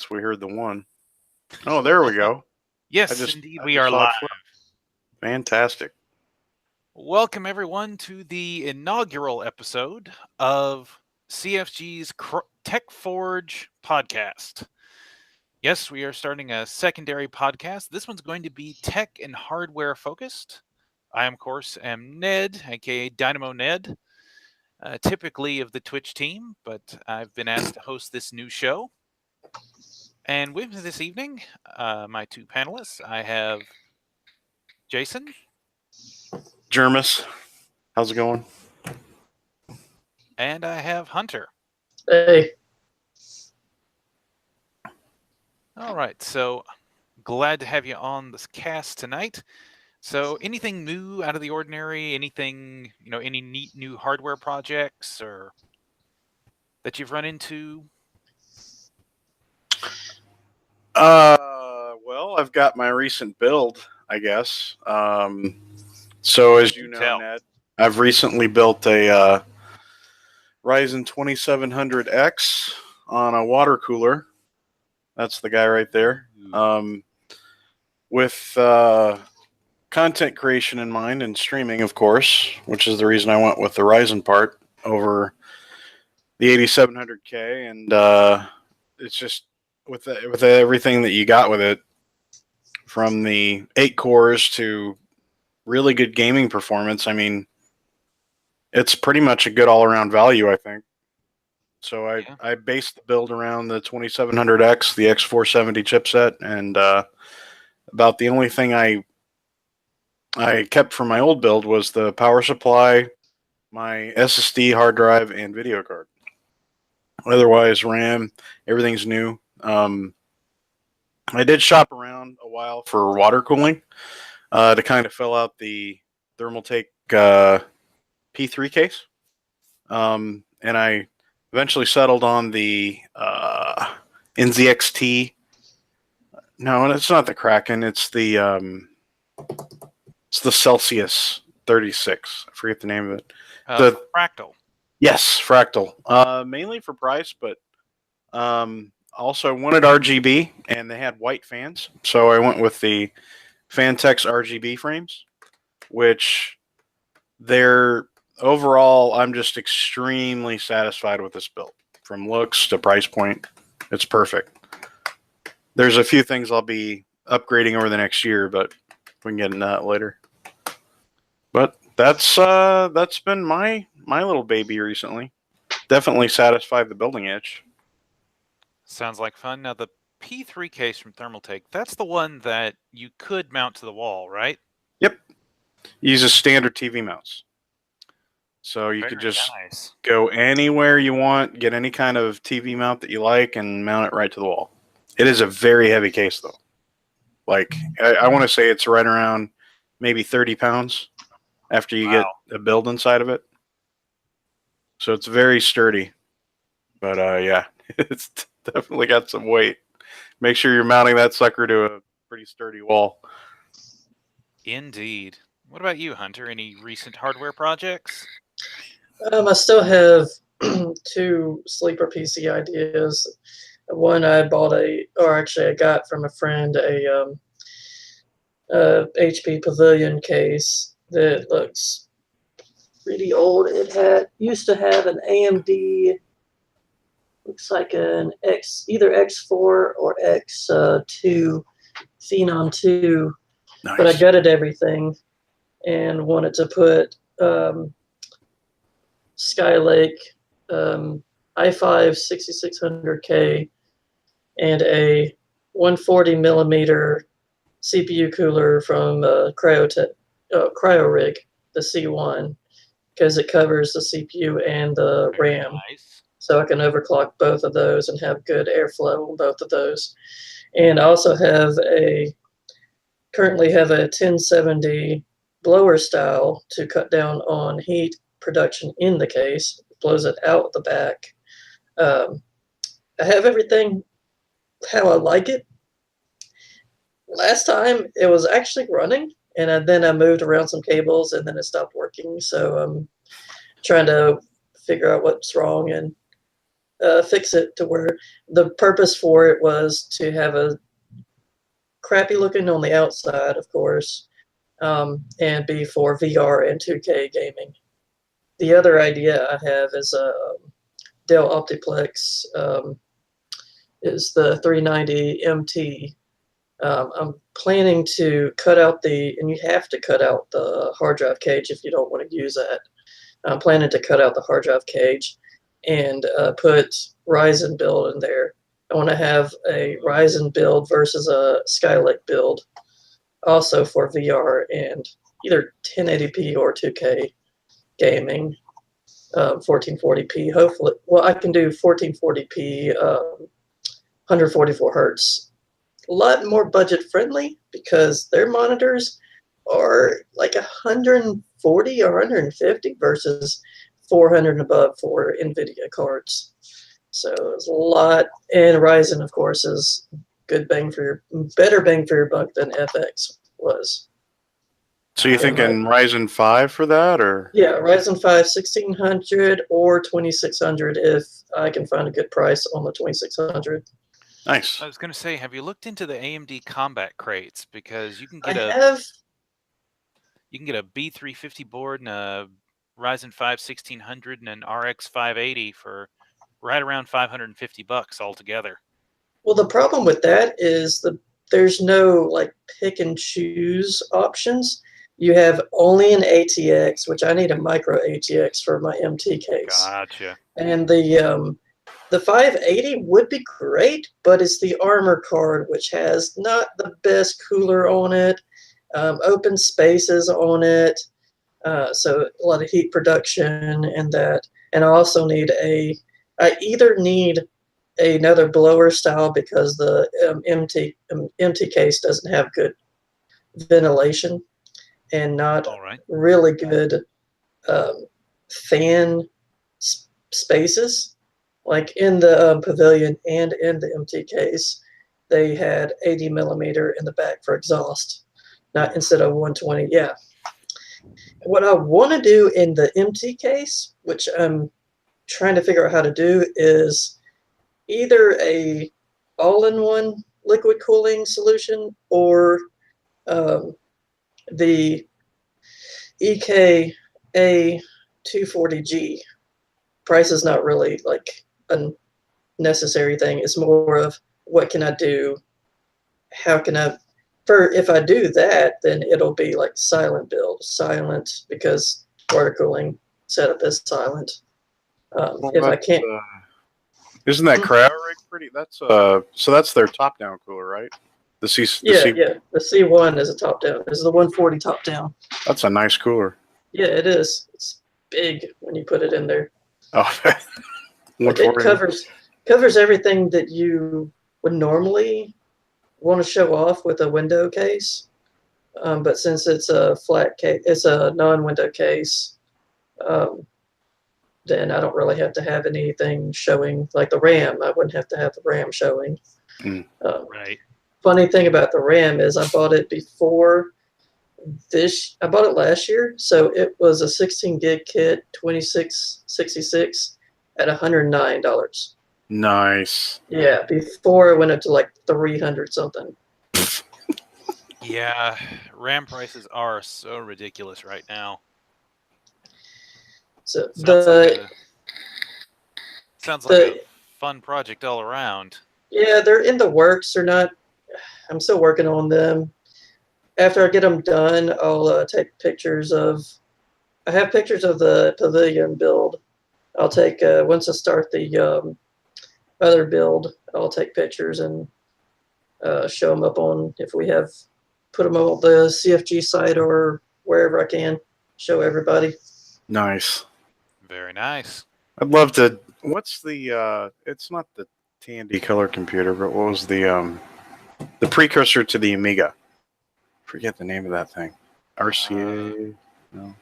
guess we heard the one. Oh, there we go. Yes, indeed, we are live. Fantastic. Welcome, everyone, to the inaugural episode of CFG's Tech Forge podcast. Yes, we are starting a secondary podcast. This one's going to be tech and hardware focused. I, of course, am Ned, aka Dynamo Ned, typically of the Twitch team, but I've been asked to host this new show. And with me this evening, my two panelists, I have Jason. Jermis, how's it going? And I have Hunter. Hey. All right, so glad to have you on this cast tonight. So anything new out of the ordinary? Anything, any neat new hardware projects or that you've run into? Well, I've got my recent build, I guess. So as you know, Ned, I've recently built a Ryzen 2700X on a water cooler. That's the guy right there. With content creation in mind and streaming, of course, which is the reason I went with the Ryzen part over the 8700K. And it's just with everything that you got with it, from the 8 cores to really good gaming performance. I mean, it's pretty much a good all-around value, I think. So I based the build around the 2700X, the X470 chipset, and about the only thing I kept from my old build was the power supply, my SSD hard drive, and video card. Otherwise, RAM, everything's new. I did shop around a while for water cooling to kind of fill out the Thermaltake P3 case. And I eventually settled on the NZXT. No, it's not the Kraken. It's the Celsius 36. I forget the name of it. The Fractal. Yes, Fractal. Mainly for price, but also wanted RGB, and they had white fans. So I went with the Fantex RGB frames, which they're overall, I'm just extremely satisfied with this build. From looks to price point, it's perfect. There's a few things I'll be upgrading over the next year, but we can get into that later. But that's been my little baby recently. Definitely satisfied the building itch. Sounds like fun. Now, the P3 case from Thermaltake, that's the one that you could mount to the wall, right? Yep. Uses standard TV mounts. So you could just go anywhere you want, get any kind of TV mount that you like, and mount it right to the wall. It is a very heavy case, though. Like, I want to say it's right around maybe 30 pounds after you get a build inside of it. So it's very sturdy. But, yeah, it's definitely got some weight. Make sure you're mounting that sucker to a pretty sturdy wall. Indeed. What about you, Hunter? Any recent hardware projects? I still have 2 sleeper PC ideas. One I got from a friend a HP Pavilion case that looks pretty old. It used to have an AMD, looks like an either X4 or X2 Phenom 2, nice. But I gutted everything and wanted to put Skylake i5 6600K and a 140 millimeter CPU cooler from CryoRig, the C1, because it covers the CPU and the RAM. Nice. So I can overclock both of those and have good airflow on both of those. And I also currently have a 1070 blower style to cut down on heat production in the case. It blows it out the back. I have everything how I like it. Last time it was actually running, and then I moved around some cables, and then it stopped working. So I'm trying to figure out what's wrong and fix it to where the purpose for it was to have a crappy looking on the outside, of course, and be for VR and 2K gaming. The other idea I have is a Dell Optiplex is the 390 MT. I'm planning to cut out and you have to cut out the hard drive cage if you don't want to use that. I'm planning to cut out the hard drive cage and put Ryzen build in there. I want to have a Ryzen build versus a Skylake build, also for VR and either 1080p or 2K gaming, 1440p. Hopefully, well, I can do 1440p, 144 hertz. A lot more budget friendly because their monitors are like 140 or 150 versus 400 and above for NVIDIA cards. So it's a lot. And Ryzen, of course, is better bang for your buck than FX was. So you thinking Ryzen 5 for that, or? Yeah, Ryzen 5 1600 or 2600 if I can find a good price on the 2600. Nice. I was going to say, have you looked into the AMD combat crates? Because you can get You can get a B350 board and a Ryzen 5 1600 and an RX 580 for right around $550 altogether. Well, the problem with that is there's no like pick and choose options. You have only an ATX, which I need a micro ATX for my MT case. Gotcha. And the 580 would be great, but it's the armor card, which has not the best cooler on it, open spaces on it, so a lot of heat production and that. And I also need I either need another blower style because the MT case doesn't have good ventilation and not really good fan spaces. Like in the pavilion and in the MT case, they had 80 millimeter in the back for exhaust, not instead of 120. Yeah. What I want to do in the MT case, which I'm trying to figure out how to do, is either a all-in-one liquid cooling solution or the EK A240G. Price is not really like a necessary thing. It's more of what can I do? How can I? If I do that, then it'll be like silent build, silent because water cooling setup is silent. If I can't, isn't that cryo rig pretty? That's so that's their top down cooler, right? The C1 is a top down. This is the 140 top down. That's a nice cooler. Yeah, it is. It's big when you put it in there. Oh, it covers everything that you would normally want to show off with a window case, but since it's a flat case, it's a non-window case, then I don't really have to have anything showing. Like the RAM, I wouldn't have to have the RAM showing. Right. Funny thing about the RAM is I bought it before this. I bought it last year, so it was a 16 gig kit, 2666 at $109. Nice. Yeah, before it went up to like 300 something. Yeah, RAM prices are so ridiculous right now. So sounds like a fun project all around. Yeah, they're in the works. They're not. I'm still working on them. After I get them done, I'll take pictures of. I have pictures of the pavilion build. I'll take once I start the other build. I'll take pictures and show them up on if we have put them on the CFG site or wherever I can. Show everybody. Nice. Very nice. I'd love to. What's the? It's not the Tandy color computer, but what was the precursor to the Amiga? Forget the name of that thing. RCA. No.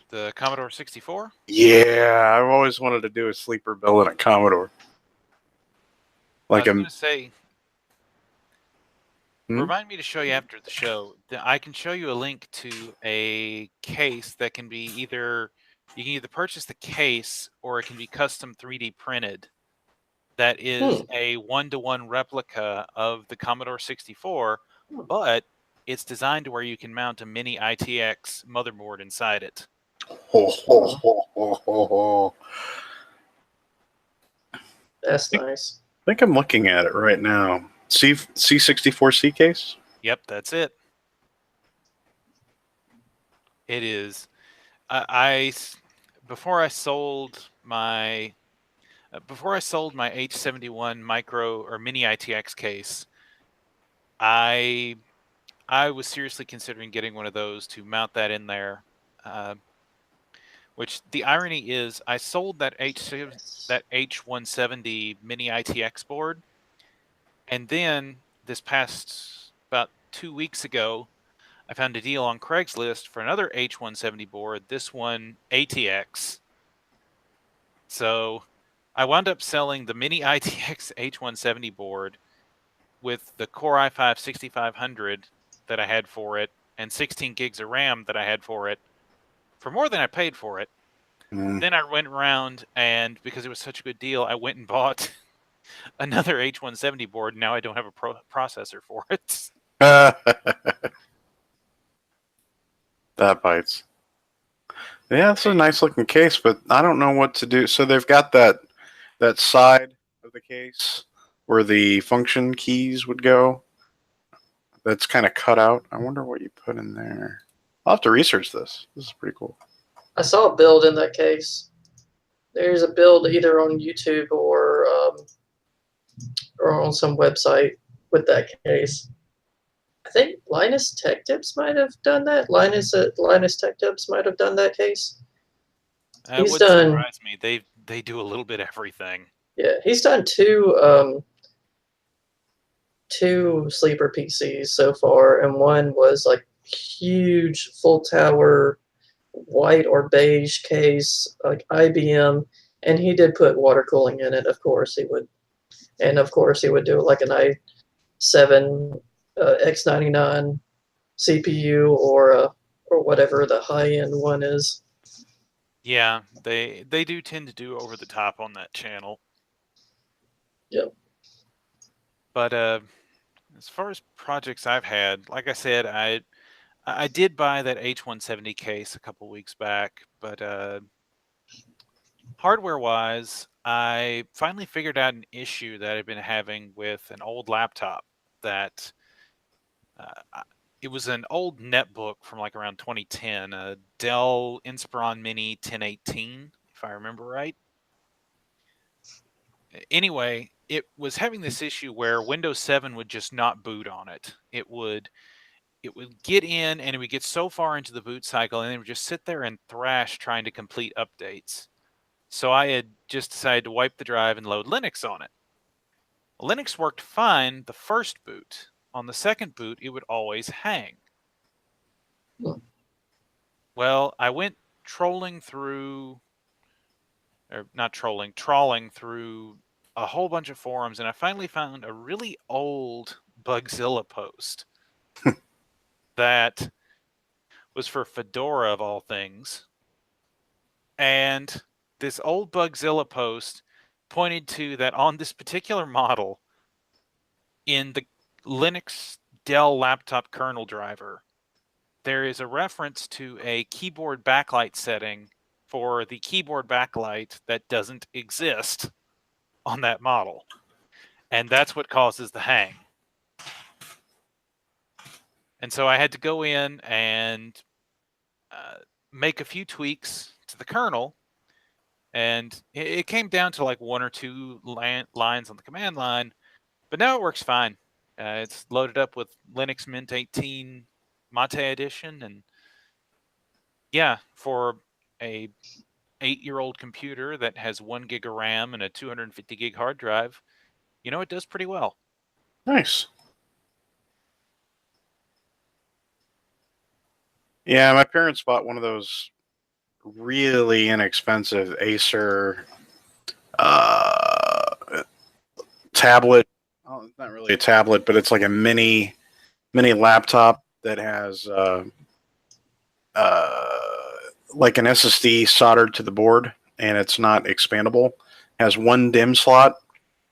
The Commodore 64? Yeah, I've always wanted to do a sleeper build in a Commodore. Like I was going to say, remind me to show you after the show. I can show you a link to a case that can be either You can either purchase the case or it can be custom 3D printed. That is a 1-to-1 replica of the Commodore 64, but it's designed to where you can mount a mini ITX motherboard inside it. That's nice. I think I'm looking at it right now. C64C case? Yep, that's it. It is. Before I sold my H71 micro or mini ITX case, I was seriously considering getting one of those to mount that in there. Which the irony is, I sold that H170 mini ITX board, and then this past about 2 weeks ago, I found a deal on Craigslist for another H170 board, this one ATX. So I wound up selling the mini ITX H170 board with the Core i5 6500 that I had for it and 16 gigs of RAM that I had for it for more than I paid for it. Then I went around and because it was such a good deal, I went and bought another H170 board. And now I don't have a processor for it. That bites. Yeah, it's a nice looking case, but I don't know what to do. So they've got that side of the case where the function keys would go. That's kind of cut out. I wonder what you put in there. I'll have to research this. This is pretty cool. I saw a build in that case. There's a build either on YouTube or on some website with that case. I think Linus Tech Tips might have done that. Linus Tech Tips might have done that case. That would surprise me. They do a little bit of everything. Yeah, he's done two sleeper PCs so far, and one was like huge full tower white or beige case, like IBM, and he did put water cooling in it. Of course he would, and of course he would do like an i7 X99 CPU or whatever the high end one is. Yeah, they do tend to do over the top on that channel. Yep. But as far as projects I've had, like I said, I did buy that H170 case a couple weeks back, but hardware-wise, I finally figured out an issue that I've been having with an old laptop that it was an old netbook from like around 2010, a Dell Inspiron Mini 1018, if I remember right. Anyway, it was having this issue where Windows 7 would just not boot on it. It would get in and it would get so far into the boot cycle and it would just sit there and thrash trying to complete updates. So I had just decided to wipe the drive and load Linux on it. Linux worked fine the first boot. On the second boot, it would always hang. Well, I went trawling through a whole bunch of forums, and I finally found a really old Bugzilla post that was for Fedora of all things. And this old Bugzilla post pointed to that on this particular model in the Linux Dell laptop kernel driver, there is a reference to a keyboard backlight setting for the keyboard backlight that doesn't exist on that model. And that's what causes the hang. And so I had to go in and make a few tweaks to the kernel. And it came down to like one or two lines on the command line. But now it works fine. It's loaded up with Linux Mint 18 Mate Edition. And yeah, for a 8-year-old computer that has 1 gig of RAM and a 250 gig hard drive, it does pretty well. Nice. Yeah, my parents bought one of those really inexpensive Acer tablet. Oh, it's not really a tablet, but it's like a mini laptop that has like an SSD soldered to the board, and it's not expandable. It has one DIMM slot,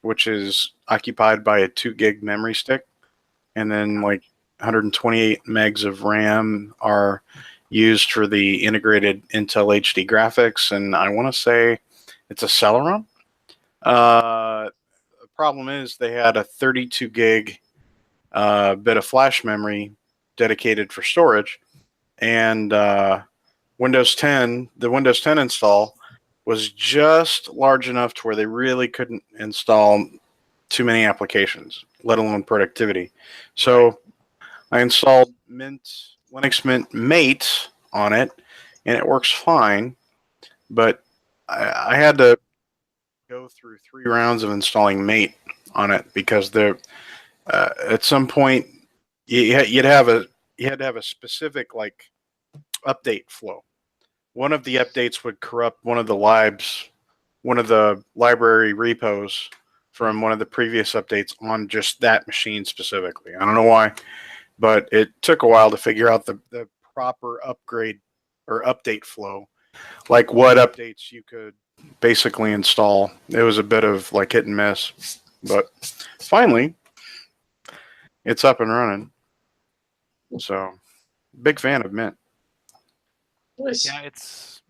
which is occupied by a 2 gig memory stick, and then like 128 megs of RAM are used for the integrated Intel HD graphics, and I want to say it's a Celeron. The problem is they had a 32 gig bit of flash memory dedicated for storage, and Windows 10, the Windows 10 install was just large enough to where they really couldn't install too many applications, let alone productivity. So I installed Linux Mint Mate on it, and it works fine. But I had to go through 3 rounds of installing Mate on it because at some point you had to have a specific like update flow. One of the updates would corrupt one of the library repos from one of the previous updates on just that machine specifically. I don't know why, but it took a while to figure out the proper upgrade or update flow, like what updates you could basically install. It was a bit of like hit and miss, but finally it's up and running. So big fan of Mint. Nice. Yeah, it's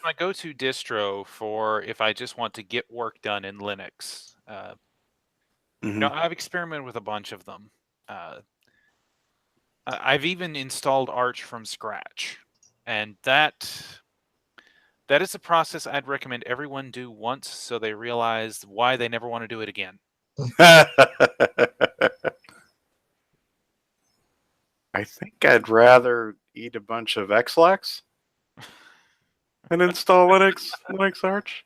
my go-to distro for if I just want to get work done in Linux. I've experimented with a bunch of them. I've even installed Arch from scratch, and that is a process I'd recommend everyone do once, so they realize why they never want to do it again. I think I'd rather eat a bunch of Xlax and install Linux Arch.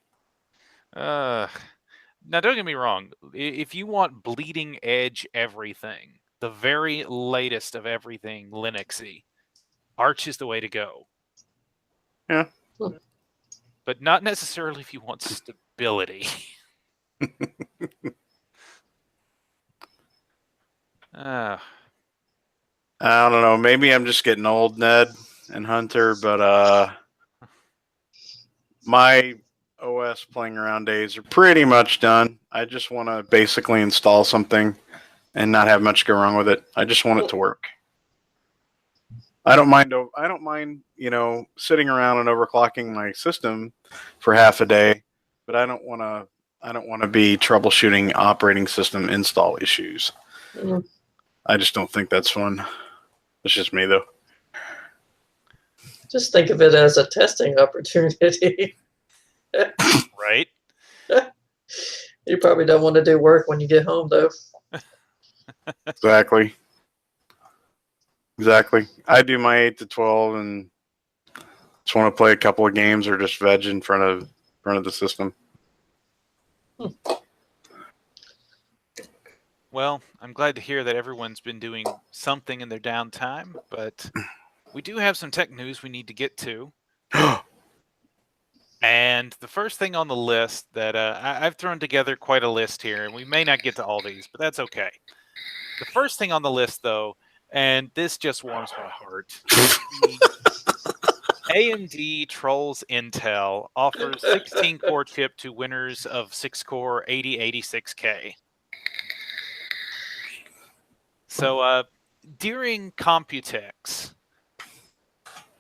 Now, don't get me wrong. If you want bleeding edge everything, the very latest of everything Linuxy, Arch is the way to go. Yeah. But not necessarily if you want stability. I don't know. Maybe I'm just getting old, Ned and Hunter, but my OS playing around days are pretty much done. I just want to basically install something and not have much go wrong with it. I just want it to work. I don't mind, sitting around and overclocking my system for half a day, but I don't want to be troubleshooting operating system install issues. Mm. I just don't think that's fun. It's just me, though. Just think of it as a testing opportunity. Right? You probably don't want to do work when you get home, though. Exactly. I do my 8 to 12 and just want to play a couple of games or just veg in front of the system. Well, I'm glad to hear that everyone's been doing something in their downtime, but we do have some tech news we need to get to. And the first thing on the list that I've thrown together quite a list here, and we may not get to all these, but that's okay. The first thing on the list, though, and this just warms my heart, AMD trolls Intel, offers 16-core chip to winners of 6-core 8086K. So during Computex,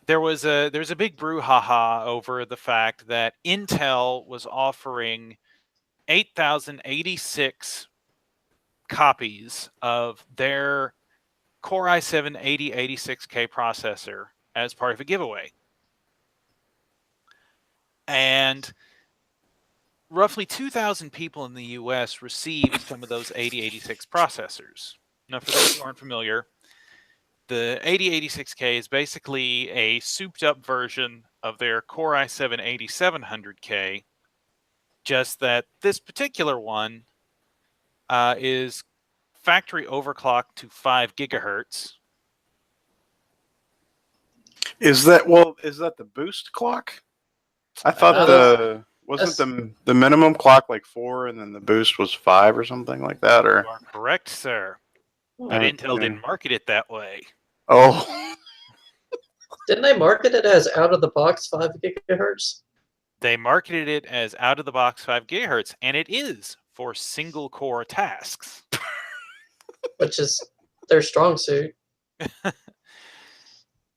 there's a big brouhaha over the fact that Intel was offering 8,086 copies of their Core i7 8086K processor as part of a giveaway. And roughly 2,000 people in the US received some of those 8086 processors. Now, for those who aren't familiar, the 8086K is basically a souped-up version of their Core i7 8700K, just that this particular one is factory overclocked to 5 gigahertz. Is that the boost clock? I thought wasn't the minimum clock like 4 and then the boost was 5 or something like that, or? You are correct, sir. But Intel didn't market it that way. Oh. Didn't they market it as out of the box 5 gigahertz? They marketed it as out of the box 5 gigahertz, and it is for single core tasks. Which is their strong suit.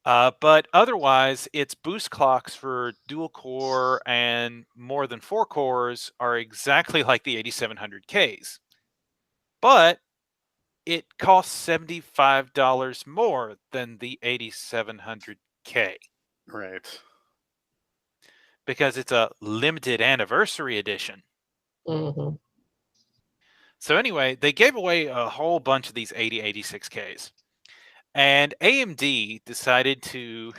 But otherwise, its boost clocks for dual core and more than 4 cores are exactly like the 8700Ks. But it costs $75 more than the 8700K Right. because it's a limited anniversary edition. Mm-hmm. So anyway, they gave away a whole bunch of these 8086Ks. And AMD decided to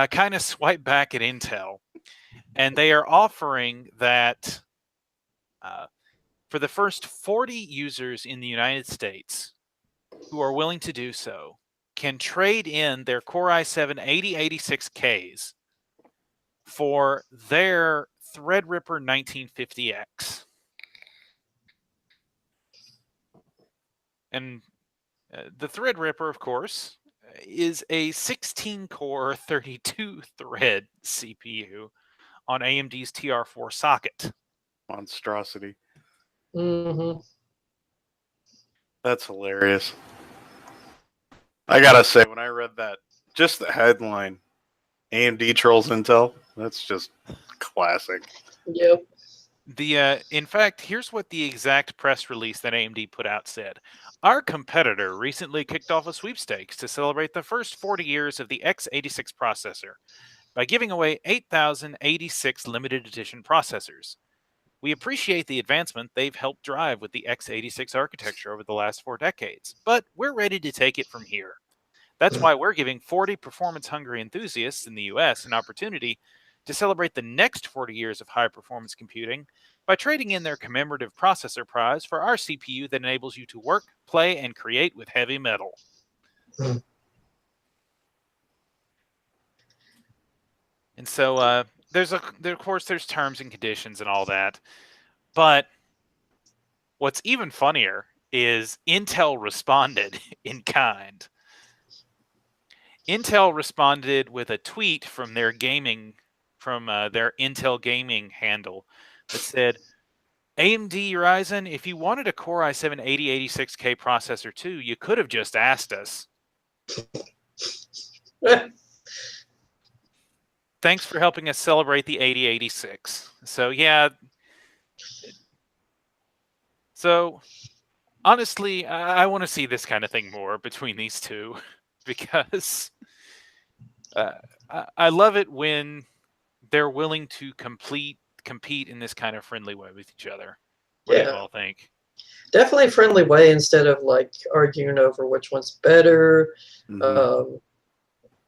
kind of swipe back at Intel. And they are offering that for the first 40 users in the United States who are willing to do so, can trade in their Core i7 8086Ks for their Threadripper 1950X. And the Threadripper, of course, is a 16-core, 32-thread CPU on AMD's TR4 socket. Monstrosity. Mm-hmm. That's hilarious. I gotta say, when I read that, just the headline, AMD trolls Intel, that's just classic. Yep. In fact, here's what the exact press release that AMD put out said. Our competitor recently kicked off a sweepstakes to celebrate the first 40 years of the x86 processor by giving away 8,086 limited edition processors. We appreciate the advancement they've helped drive with the x86 architecture over the last 4 decades, but we're ready to take it from here. That's why we're giving 40 performance-hungry enthusiasts in the US an opportunity to celebrate the next 40 years of high-performance computing by trading in their commemorative processor prize for our CPU that enables you to work, play, and create with heavy metal. And so of course, there's terms and conditions and all that. But what's even funnier is Intel responded in kind. Intel responded with a tweet from their Intel gaming handle that said, AMD Ryzen, if you wanted a Core i7 8086K processor too, you could have just asked us. Thanks for helping us celebrate the 8086. So yeah. So honestly, I want to see this kind of thing more between these two because I love it when they're willing to compete in this kind of friendly way with each other. What do you all think? Definitely a friendly way instead of like arguing over which one's better. Mm-hmm.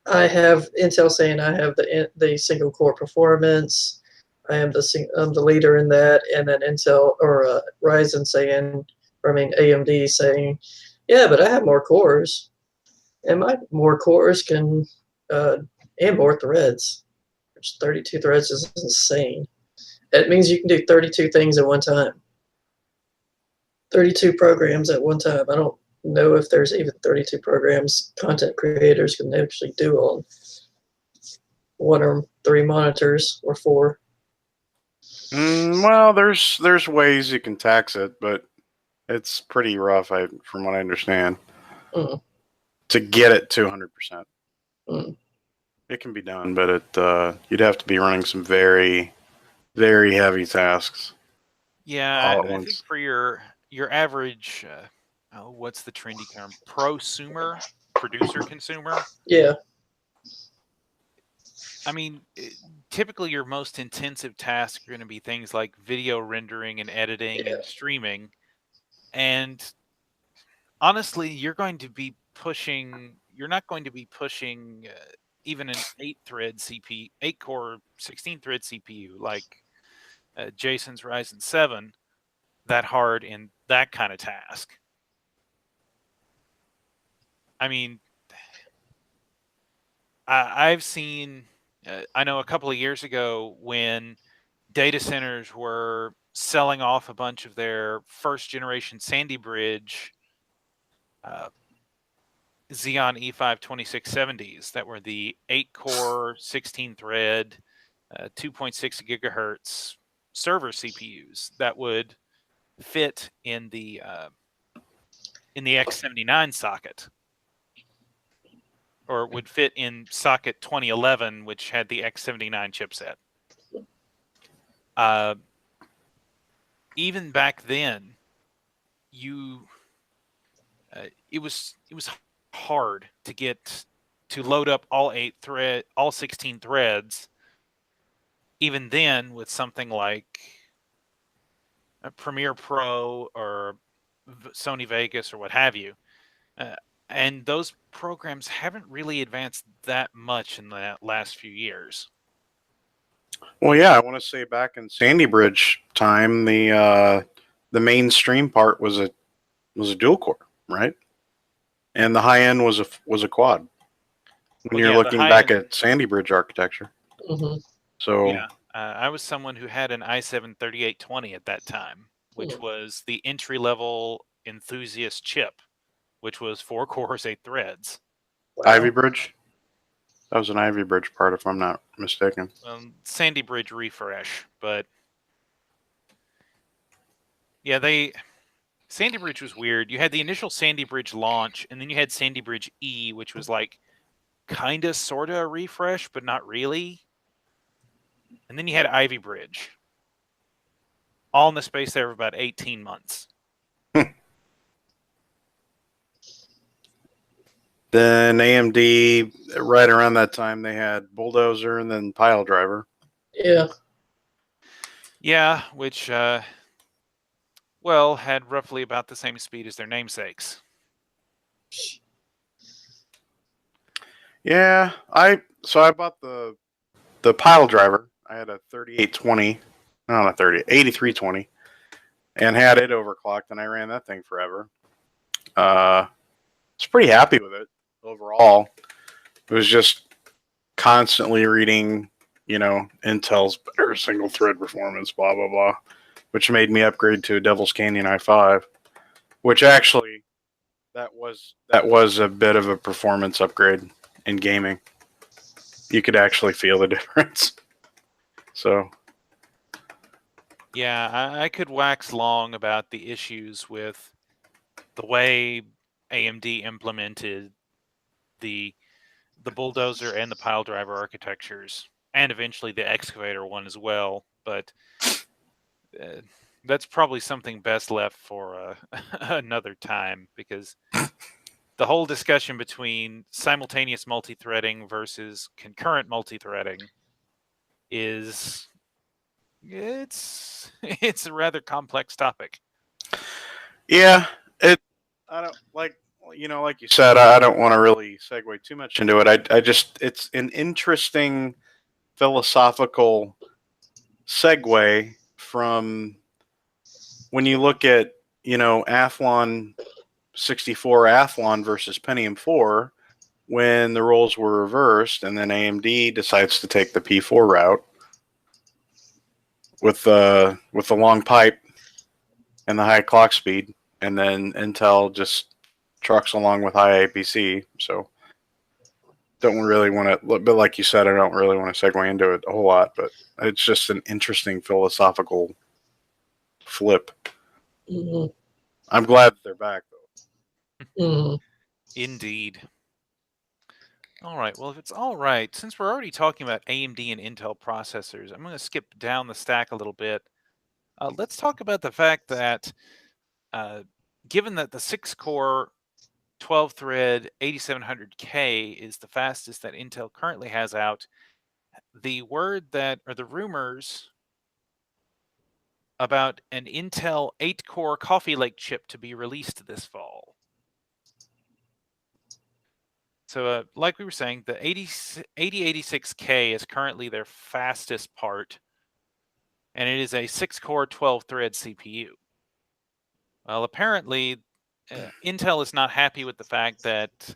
I have Intel saying I have the single core performance. I'm the leader in that, and then Intel or Ryzen saying, or I mean AMD saying, yeah, but I have more cores, and my more cores can and more threads. Which 32 threads is insane. It means you can do 32 things at one time. 32 programs at one time. I don't know if there's even 32 programs content creators can actually do on 1 or 3 monitors or 4. Well, there's ways you can tax it, but it's pretty rough, from what I understand, to get it to 100%. It can be done, but you'd have to be running some very, very heavy tasks. Yeah, I think for your average, what's the trendy term? Prosumer, producer, consumer. Yeah. I mean, typically your most intensive tasks are going to be things like video rendering and editing and streaming. And honestly, you're not going to be pushing even an 8-thread CPU, 8-core, 16-thread CPU like Jason's Ryzen 7 that hard in that kind of task. I mean, I've seen, I know a couple of years ago when data centers were selling off a bunch of their first generation Sandy Bridge Xeon E5 2670s that were the 8-core, 16-thread, 2.6 gigahertz server CPUs that would fit in the X79 socket, or would fit in socket 2011, which had the X79 chipset. Even back then, it was hard to get to load up all 16 threads. Even then, with something like a Premiere Pro or Sony Vegas or what have you, and those programs haven't really advanced that much in the last few years. Well, yeah, I want to say back in Sandy Bridge time, the mainstream part was a dual core, right? And the high end was a quad. When you're looking back at Sandy Bridge architecture, so yeah, I was someone who had an i7-3820 at that time, which was the entry level enthusiast chip, which was 4 cores, 8 threads. Wow. Ivy Bridge. That was an Ivy Bridge part, if I'm not mistaken. Sandy Bridge refresh, but yeah, Sandy Bridge was weird. You had the initial Sandy Bridge launch, and then you had Sandy Bridge E, which was like kind of, sort of a refresh, but not really. And then you had Ivy Bridge, all in the space there of about 18 months. Then AMD, right around that time, they had Bulldozer and then Pile Driver. Yeah. Yeah, which, well, had roughly about the same speed as their namesakes. Yeah, I bought the Pile Driver. I had a 3820, not a 8320, and had it overclocked, and I ran that thing forever. Was pretty happy with it overall. It was just constantly reading, Intel's better single thread performance, blah blah blah, which made me upgrade to a Devil's Canyon i5, which actually that was a bit of a performance upgrade in gaming. You could actually feel the difference. So yeah, I could wax long about the issues with the way AMD implemented the Bulldozer and the Pile Driver architectures, and eventually the Excavator one as well. But that's probably something best left for another time, because the whole discussion between simultaneous multi-threading versus concurrent multi-threading it's a rather complex topic. yeah, I don't like like you said. I don't want to really segue too much into it. I just it's an interesting philosophical segue from when you look at Athlon 64 Athlon versus Pentium 4 when the roles were reversed, and then AMD decides to take the P4 route with the long pipe and the high clock speed, and then Intel just trucks along with high APC. So don't really want to, but like you said, I don't really want to segue into it a whole lot, but it's just an interesting philosophical flip. I'm glad that they're back, though. Indeed. All right. Well, if it's all right, since we're already talking about AMD and Intel processors, I'm going to skip down the stack a little bit. Let's talk about the fact that given that the 6-core 12-thread 8700K is the fastest that Intel currently has out, the rumors about an Intel 8-core Coffee Lake chip to be released this fall. So like we were saying, the 8086K is currently their fastest part, and it is a 6-core 12-thread CPU. Well, apparently, Intel is not happy with the fact that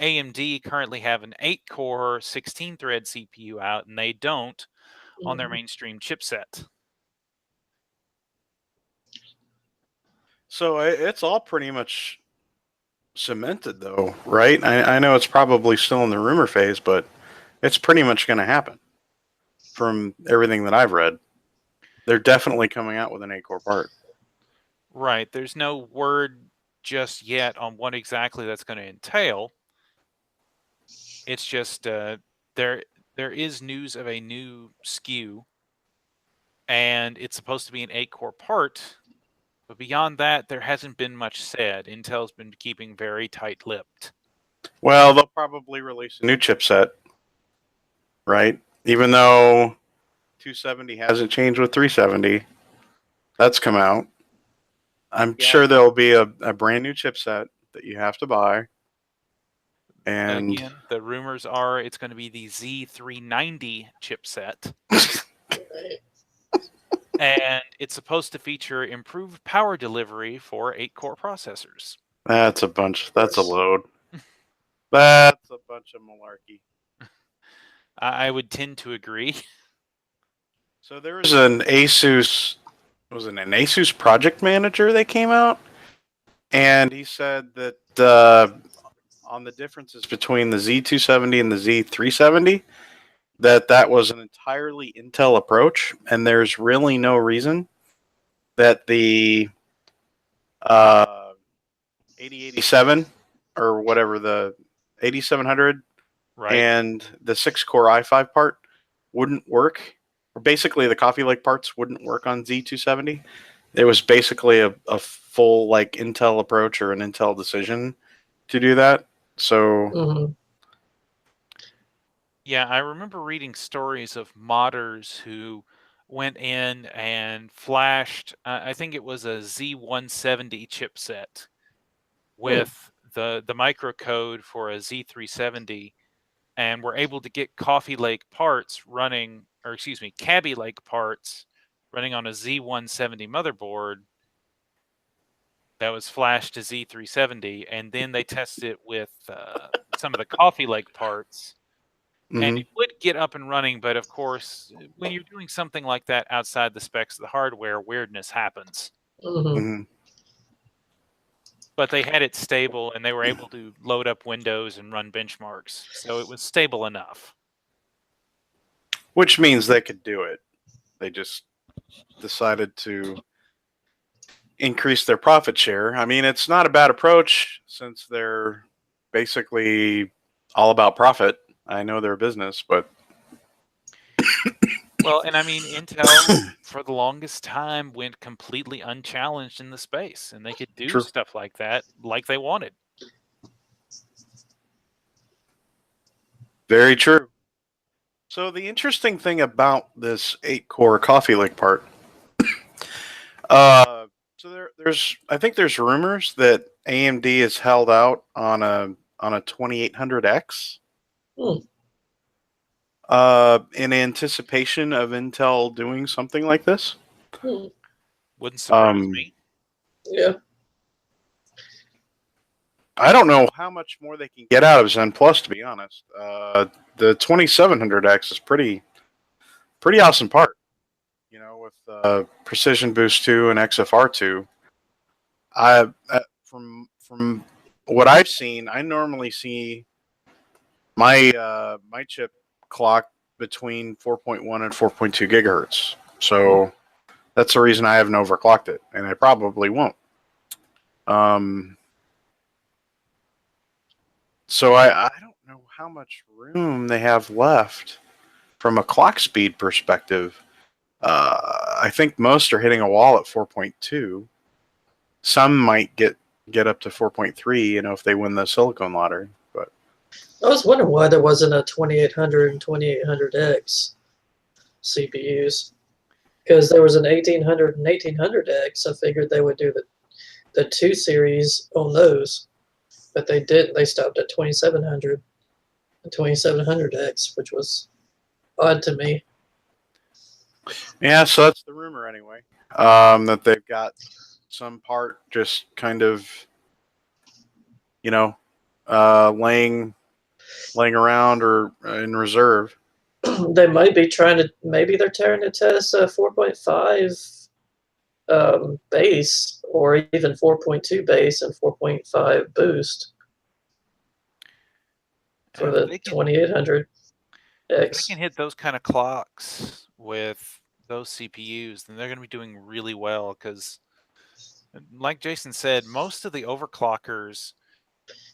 AMD currently have an 8-core 16-thread CPU out, and they don't on their mainstream chipset. So it's all pretty much cemented, though, right? I know it's probably still in the rumor phase, but it's pretty much going to happen from everything that I've read. They're definitely coming out with an 8-core part. Right. There's no word just yet on what exactly that's going to entail. It's just there is news of a new SKU, and it's supposed to be an 8-core part. But beyond that, there hasn't been much said. Intel's been keeping very tight-lipped. Well, they'll probably release a new chipset, right? Even though 270 hasn't changed with 370, that's come out. I'm sure there'll be a brand new chipset that you have to buy. And again, the rumors are it's going to be the Z390 chipset. And it's supposed to feature improved power delivery for 8-core processors. that's a bunch. That's a load. That's a bunch of malarkey. I would tend to agree. So there was an Asus, was it an Asus project manager that came out, and he said that on the differences between the Z270 and the Z370, that was an entirely Intel approach, and there's really no reason that the 8087 or whatever, the 8700 Right. and the 6-core i5 part wouldn't work. Or basically, the Coffee Lake parts wouldn't work on Z270. It was basically a full like Intel approach or an Intel decision to do that. So Yeah, I remember reading stories of modders who went in and flashed, I think it was a Z170 chipset with the microcode for a Z370, and were able to get Coffee Lake parts running, or excuse me, Cabby Lake parts running on a Z170 motherboard that was flashed to Z370, and then they tested it with some of the Coffee Lake parts. And it would get up and running, but of course, when you're doing something like that outside the specs of the hardware, weirdness happens. But they had it stable, and they were able to load up Windows and run benchmarks, so it was stable enough. which means they could do it. They just decided to increase their profit share. I mean, it's not a bad approach since they're basically all about profit. I know their business, but Well, and I mean, Intel for the longest time went completely unchallenged in the space, and they could do True. stuff like that like they wanted. Very true. So the interesting thing about this 8-core Coffee Lake part, so I think there's rumors that AMD is held out on a 2800X. In anticipation of Intel doing something like this. Wouldn't surprise me. Yeah. I don't know how much more they can get out of Zen Plus, to be honest. The 2700X is pretty awesome part. You know, with Precision Boost 2 and XFR 2. From what I've seen, I normally see my my chip clock between 4.1 and 4.2 gigahertz. So that's the reason I haven't overclocked it, and I probably won't. So I don't know how much room they have left from a clock speed perspective. I think most are hitting a wall at 4.2. Some might get up to 4.3, you know, if they win the silicon lottery. But I was wondering why there wasn't a 2800 and 2800X CPUs. Because there was an 1800 and 1800X. I figured they would do the 2 series on those. But they didn't. They stopped at 2700 and 2700X, which was odd to me. yeah, so that's the rumor anyway. That they've got some part just kind of, you know, laying around or in reserve. They might be maybe they're trying to test a 4.5 base or even 4.2 base and 4.5 boost for the 2800X. If they can hit those kind of clocks with those CPUs, then they're going to be doing really well because, like Jason said, most of the overclockers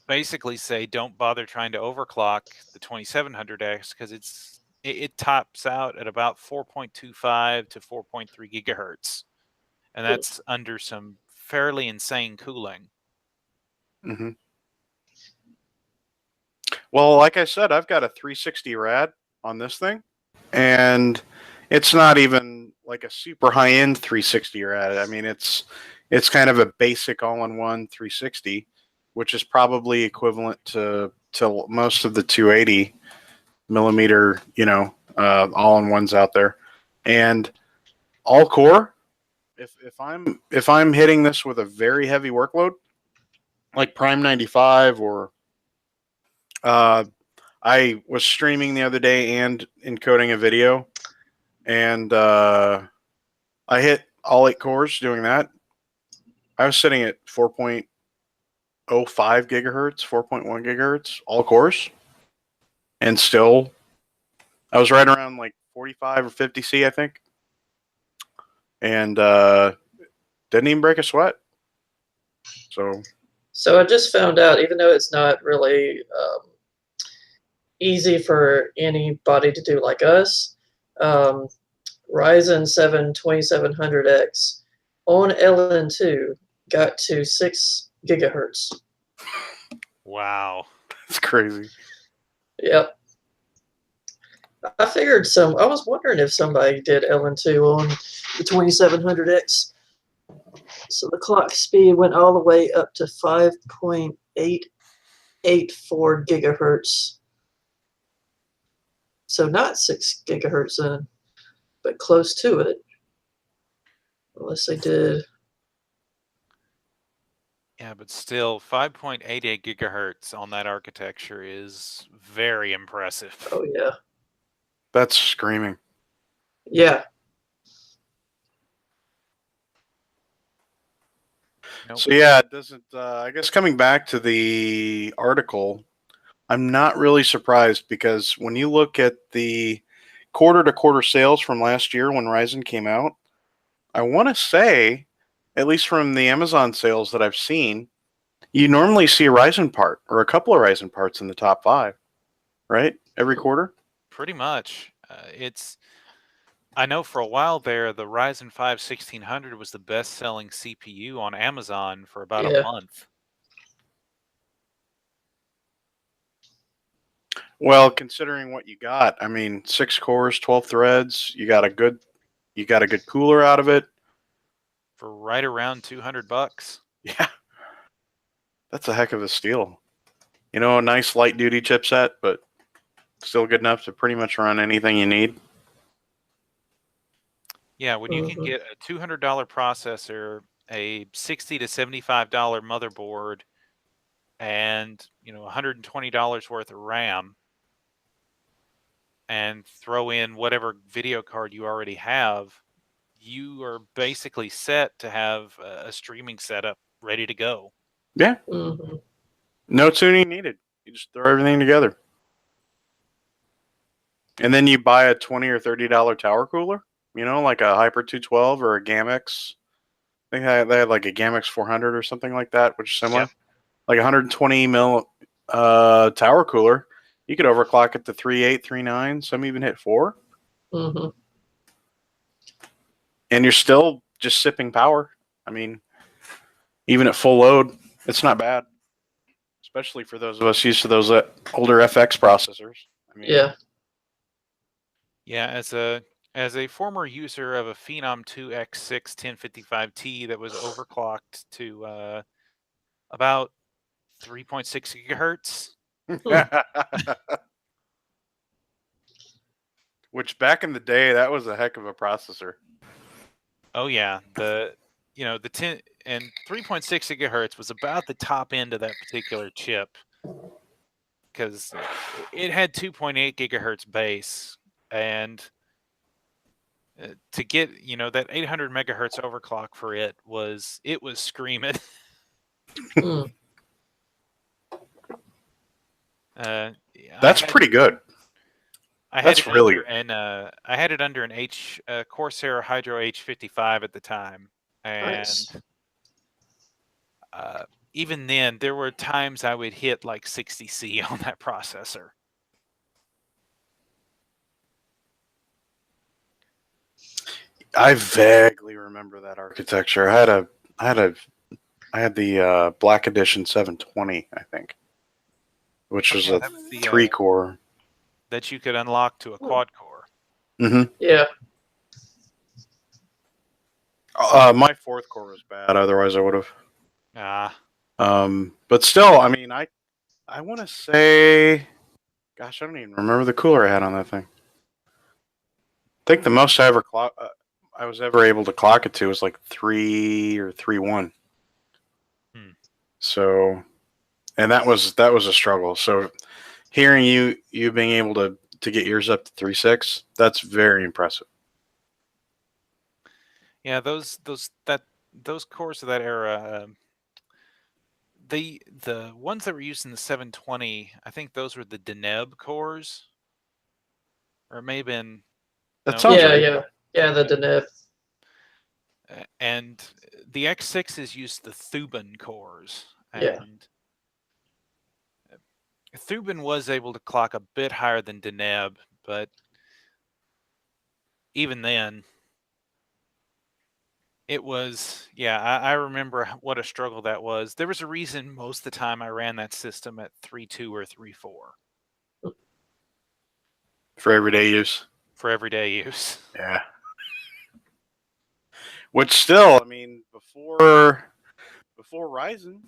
basically say don't bother trying to overclock the 2700X because it tops out at about 4.25 to 4.3 gigahertz, and that's under some fairly insane cooling. Mm-hmm. Well, like I said, I've got a 360 rad on this thing, and it's not even like a super high-end 360 rad. I mean, it's kind of a basic all-in-one 360, which is probably equivalent to most of the 280 millimeter, all-in-ones out there, and all core. If I'm hitting this with a very heavy workload, like Prime 95 or I was streaming the other day and encoding a video, and I hit all 8 cores doing that. I was sitting at 4.05 gigahertz, 4.1 gigahertz, all cores, and still I was right around like 45 or 50 C, I think, and didn't even break a sweat. So I just found out, even though it's not really easy for anybody to do like us, Ryzen 7 2700X on LN2 got to 6 gigahertz. Wow. That's crazy. Yep. I was wondering if somebody did LN2 on the 2700X. So the clock speed went all the way up to 5.884 gigahertz. So not 6 gigahertz then, but close to it. Unless they did. Yeah, but still, 5.88 gigahertz on that architecture is very impressive. Oh, yeah. That's screaming. Yeah. Nope. So yeah, it doesn't. I guess coming back to the article, I'm not really surprised because when you look at the quarter-to-quarter sales from last year when Ryzen came out, I want to say, at least from the Amazon sales that I've seen, you normally see a Ryzen part or a couple of Ryzen parts in the top 5, right? Every quarter. Pretty much. I know for a while there, the Ryzen 5 1600 was the best-selling CPU on Amazon for about a month. Well, considering what you got, I mean, 6 cores, 12 threads, you got a good cooler out of it for right around $200. Yeah, that's a heck of a steal. You know, a nice light duty chipset, but still good enough to pretty much run anything you need. Yeah, when you can get a $200 processor, a $60 to $75 motherboard, and $120 worth of RAM, and throw in whatever video card you already have, you are basically set to have a streaming setup ready to go. Yeah. Mm-hmm. No tuning needed. You just throw everything together. And then you buy a $20 or $30 tower cooler, like a Hyper 212 or a GAMX. I think they had like a GAMX 400 or something like that, which is similar. Yeah. Like 120 mil tower cooler. You could overclock it to 3.8, 3.9. Some even hit 4. Mm-hmm. And you're still just sipping power. I mean, even at full load, it's not bad. Especially for those of us used to those older FX processors. I mean, yeah. Yeah, as a former user of a Phenom 2X6 1055T that was overclocked to about 3.6 gigahertz. Which back in the day, that was a heck of a processor. Oh yeah, the 10 and 3.6 gigahertz was about the top end of that particular chip because it had 2.8 gigahertz base, and to get that 800 megahertz overclock for it was screaming. Hmm. That's pretty good. I That's had it really- under an Corsair Hydro H55 at the time, and Nice. even then, there were times I would hit like 60C on that processor. I vaguely remember that architecture. I had the Black Edition 720, I think, which was Yeah, a that was the 3-core. that you could unlock to a quad core. Mm-hmm. Yeah. My 4th core was bad. Otherwise, I would have. Ah, But still, I mean, I want to say, gosh, I don't even remember the cooler I had on that thing. I think the most I was ever able to clock it to was like 3 or 3.1. So, and that was a struggle. So, hearing you being able to get yours up to 3.6, that's very impressive. yeah, those cores of that era. The ones that were used in the 720, I think those were the Deneb cores, or it may have been. That no, sounds Yeah, right. yeah, the Deneb. And the X6s used the Thuban cores, Yeah. and Thuban was able to clock a bit higher than Deneb, but even then, it was, yeah, I remember what a struggle that was. There was a reason most of the time I ran that system at 3.2 or 3.4. For everyday use. For everyday use. Yeah. Which still, I mean, before Ryzen,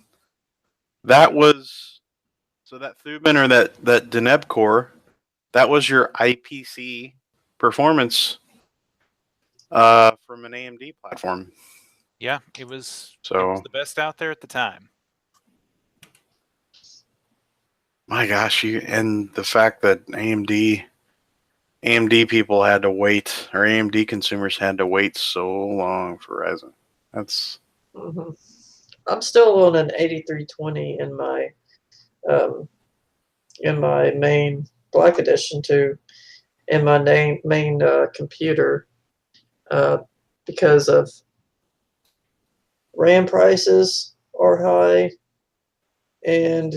that was, so that Thuban or that Deneb core, that was your IPC performance from an AMD platform. Yeah, it was So, the best out there at the time. my gosh, and the fact that AMD people had to wait, or AMD consumers had to wait so long for Ryzen. That's Hmm. I'm still on an 8320 in my main Black Edition too, in my main computer, because of RAM prices are high, and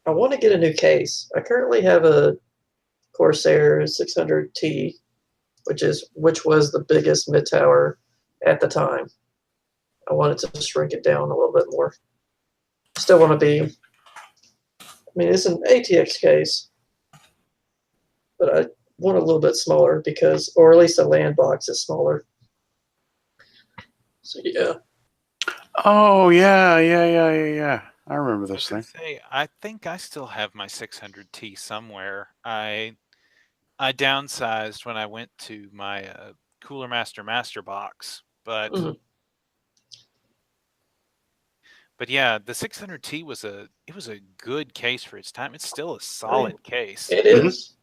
I want to get a new case. I currently have a Corsair 600T, which was the biggest mid tower at the time. I wanted to shrink it down a little bit more. Still want to be. I mean, it's an ATX case, but I want a little bit smaller because, or at least the LAN box is smaller. So yeah. oh yeah. I remember I this was gonna thing. say, I think I still have my 600T somewhere. I downsized when I went to my Cooler Master box, but Mhm. yeah, the 600T was a good case for its time. It's still a solid case. It is,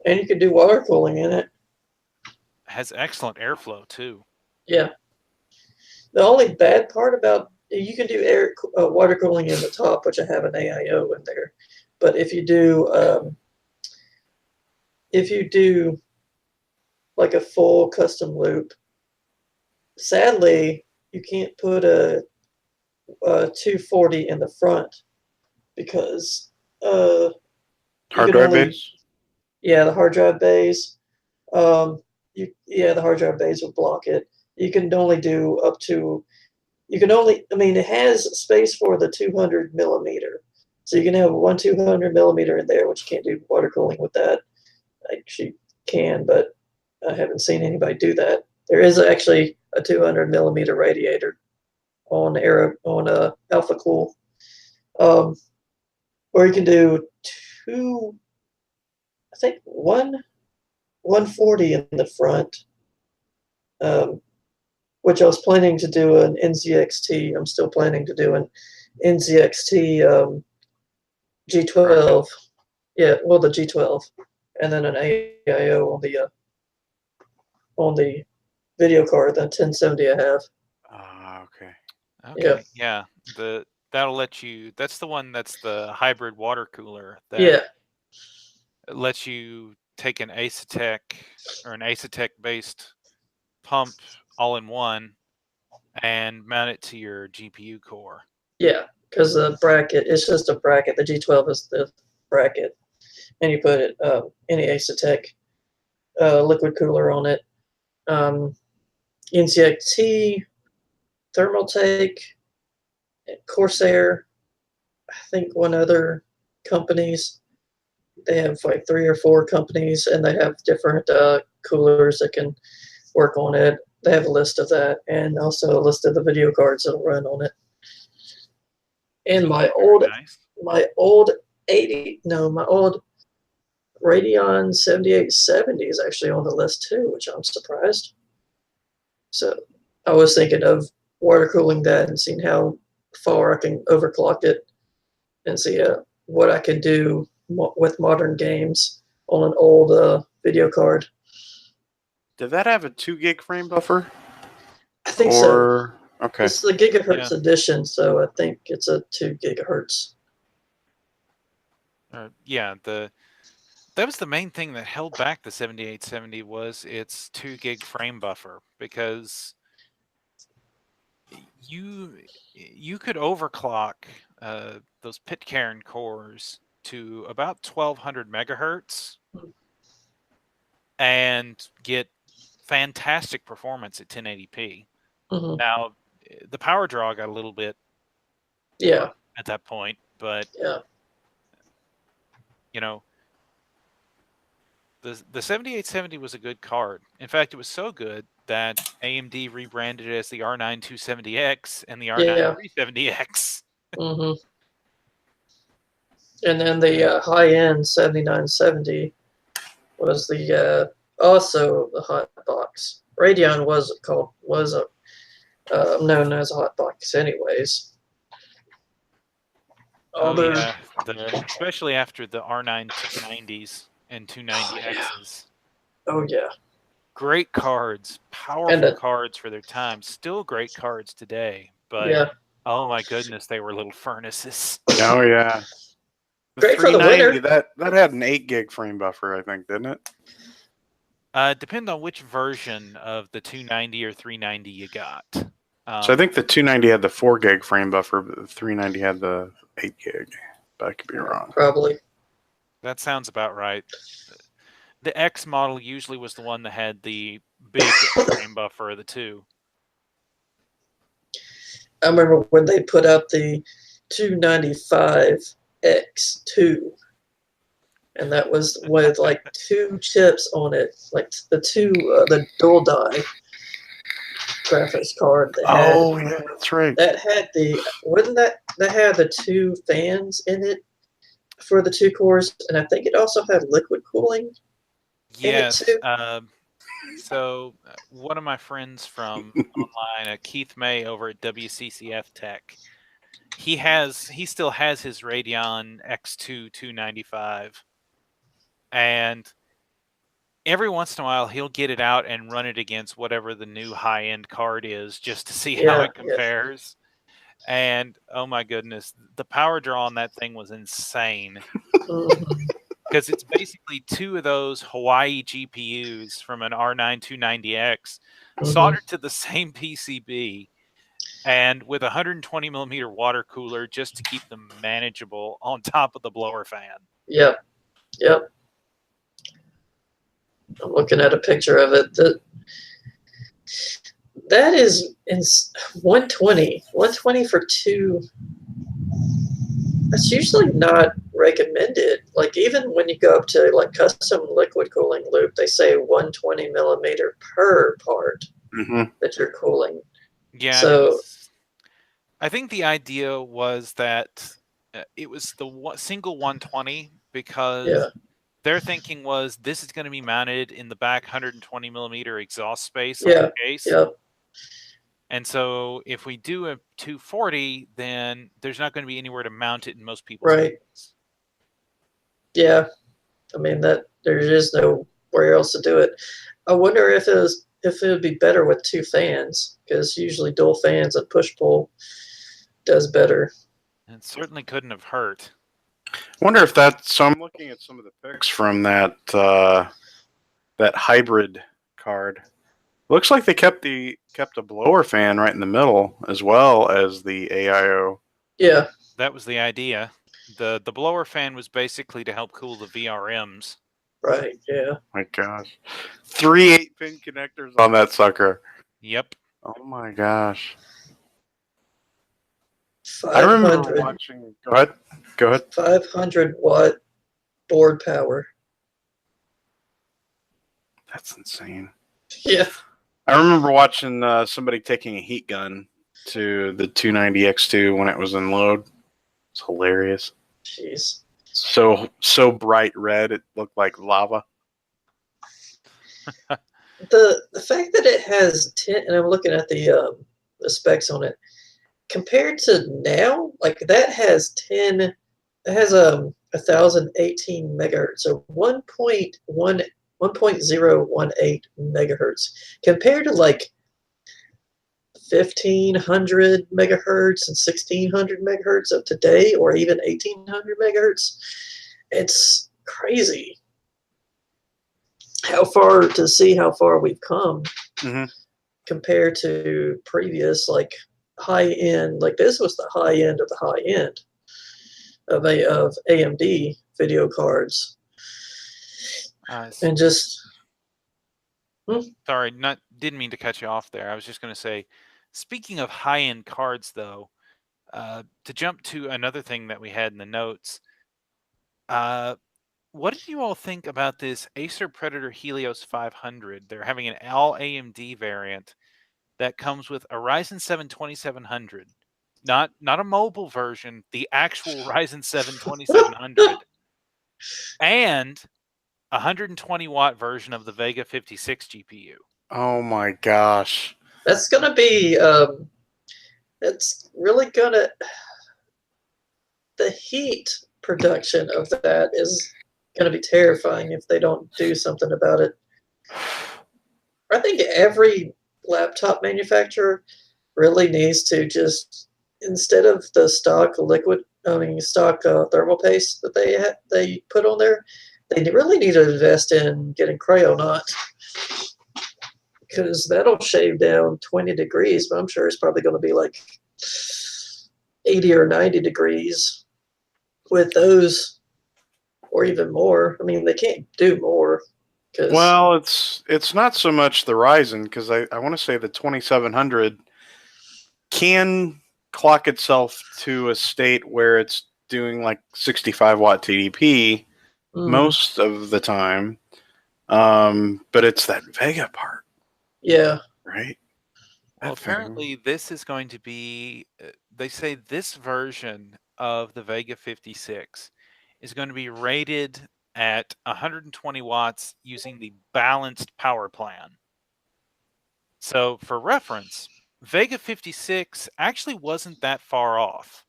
and you could do water cooling in it. It has excellent airflow too. Yeah. The only bad part about you can do water cooling in the top, which I have an AIO in there, but if you do like a full custom loop, sadly you can't put a 240 in the front because you Hard can drive only, base. yeah, the hard drive bays, the hard drive bays will block it. You can only do up to, I mean, it has space for the 200 millimeter. So you can have one 200 millimeter in there, which you can't do water cooling with that. Actually can, but I haven't seen anybody do that. There is actually a 200 millimeter radiator on Alpha Cool, or you can do I think 140 in the front, which I was planning to do an NZXT. I'm still planning to do an NZXT G12. Yeah, well, the G12, and then an AIO on the on the video card than 1070 I have. Okay. Okay. Yeah. That'll let you. That's the one. That's the hybrid water cooler. That Yeah. lets you take an Acetec or an Acetec based pump all in one and mount it to your GPU core. Yeah, because the bracket, it's just a bracket. The G12 is the bracket, and you put it any Acetec liquid cooler on it. NCXT, Thermaltake, Corsair, I think one other companies. They have like 3 or 4 companies, and they have different coolers that can work on it. They have a list of that, and also a list of the video cards that'll run on it. And my old Radeon 7870 is actually on the list too, which I'm surprised. So I was thinking of water cooling that and seeing how far I can overclock it and see what I can do with modern games on an old video card. Did that have a 2 gig frame buffer? I think so. Okay. It's the gigahertz edition, so I think it's a 2 gigahertz. That was the main thing that held back the 7870 was its 2 gig frame buffer, because you could overclock those Pitcairn cores to about 1200 megahertz and get fantastic performance at 1080p. Mm-hmm. Now, the power draw got a little bit at that point, but the 7870 was a good card. In fact, it was so good that AMD rebranded it as the R9 270X and the R9 370X. Mm-hmm. And then the high-end 7970 was the also the hot box. Radeon was known as a hot box, anyways. Especially after the R9 290s and 290Xs. Oh yeah. Great cards, powerful cards for their time. Still great cards today, but oh my goodness, they were little furnaces. Oh yeah. Great for the winter. That had an 8 gig frame buffer, I think, didn't it? Depends on which version of the 290 or 390 you got. So I think the 290 had the 4 gig frame buffer, but the 390 had the 8 gig. But I could be wrong. Probably. That sounds about right. The X model usually was the one that had the big frame buffer of the 2. I remember when they put out the 295X2, and that was with like 2 chips on it, like the dual die graphics card. Yeah, that's right. That had that had the 2 fans in it for the 2 cores, and I think it also had liquid cooling. Yes. So one of my friends from online, Keith May over at WCCF Tech, he still has his Radeon X2 295, and every once in a while he'll get it out and run it against whatever the new high-end card is just to see how it compares. And oh my goodness, the power draw on that thing was insane. Because it's basically 2 of those Hawaii GPUs from an R9 290X soldered to the same PCB, and with a 120 millimeter water cooler just to keep them manageable on top of the blower fan. Yep. I'm looking at a picture of it. That is in 120. 120 for 2. That's usually not recommended. Like, even when you go up to like custom liquid cooling loop, they say 120 millimeter per part that you're cooling. Yeah. So I think the idea was that it was the single 120 because their thinking was this is going to be mounted in the back 120 millimeter exhaust space of the case. And so if we do a 240, then there's not going to be anywhere to mount it in most people's cases. Yeah. I mean, that there is nowhere else to do it. I wonder if it was if it would be better with 2 fans, because usually dual fans and push-pull does better. It certainly couldn't have hurt. I wonder if that's. So I'm looking at some of the pics from that that hybrid card. Looks like they kept a blower fan right in the middle as well as the AIO. Yeah, That was the idea. The blower fan was basically to help cool the VRMs. right, yeah. My gosh, 3 8-pin connectors on that sucker. Yep. Oh my gosh. 500, I remember watching. Go ahead. 500-watt board power. That's insane. Yeah. I remember watching somebody taking a heat gun to the 290X2 when it was in load. It's hilarious. Jeez. So bright red, it looked like lava. The fact that it has 10, and I'm looking at the specs on it, compared to now, like that has 10, it has 1018 megahertz, so 1.018 megahertz, compared to like 1500 megahertz and 1600 megahertz of today, or even 1800 megahertz. It's crazy how far we've come compared to previous, like high end. Like this was the high end of the high end of AMD video cards, and just sorry, didn't mean to cut you off there. I was just going to say, speaking of high end cards, though, to jump to another thing that we had in the notes. What did you all think about this Acer Predator Helios 500? They're having an all AMD variant that comes with a Ryzen 7 2700. Not a mobile version, the actual Ryzen 7 2700. And a 120 watt version of the Vega 56 GPU. Oh my gosh. that's gonna be it's really gonna, the heat production of that is going to be terrifying if they don't do something about it. I think every laptop manufacturer really needs to just, instead of the stock thermal paste that they put on there, they really need to invest in getting Crayonaut, because that'll shave down 20 degrees, but I'm sure it's probably going to be like 80 or 90 degrees with those, or even more. I mean, they can't do more. Well, it's not so much the Ryzen, because I want to say the 2700 can clock itself to a state where it's doing like 65 watt TDP most of the time. But it's that Vega part. Yeah. Right? Well, apparently this is going to be, they say this version of the Vega 56 is going to be rated at 120 watts using the balanced power plan. So for reference, Vega 56 actually wasn't that far off.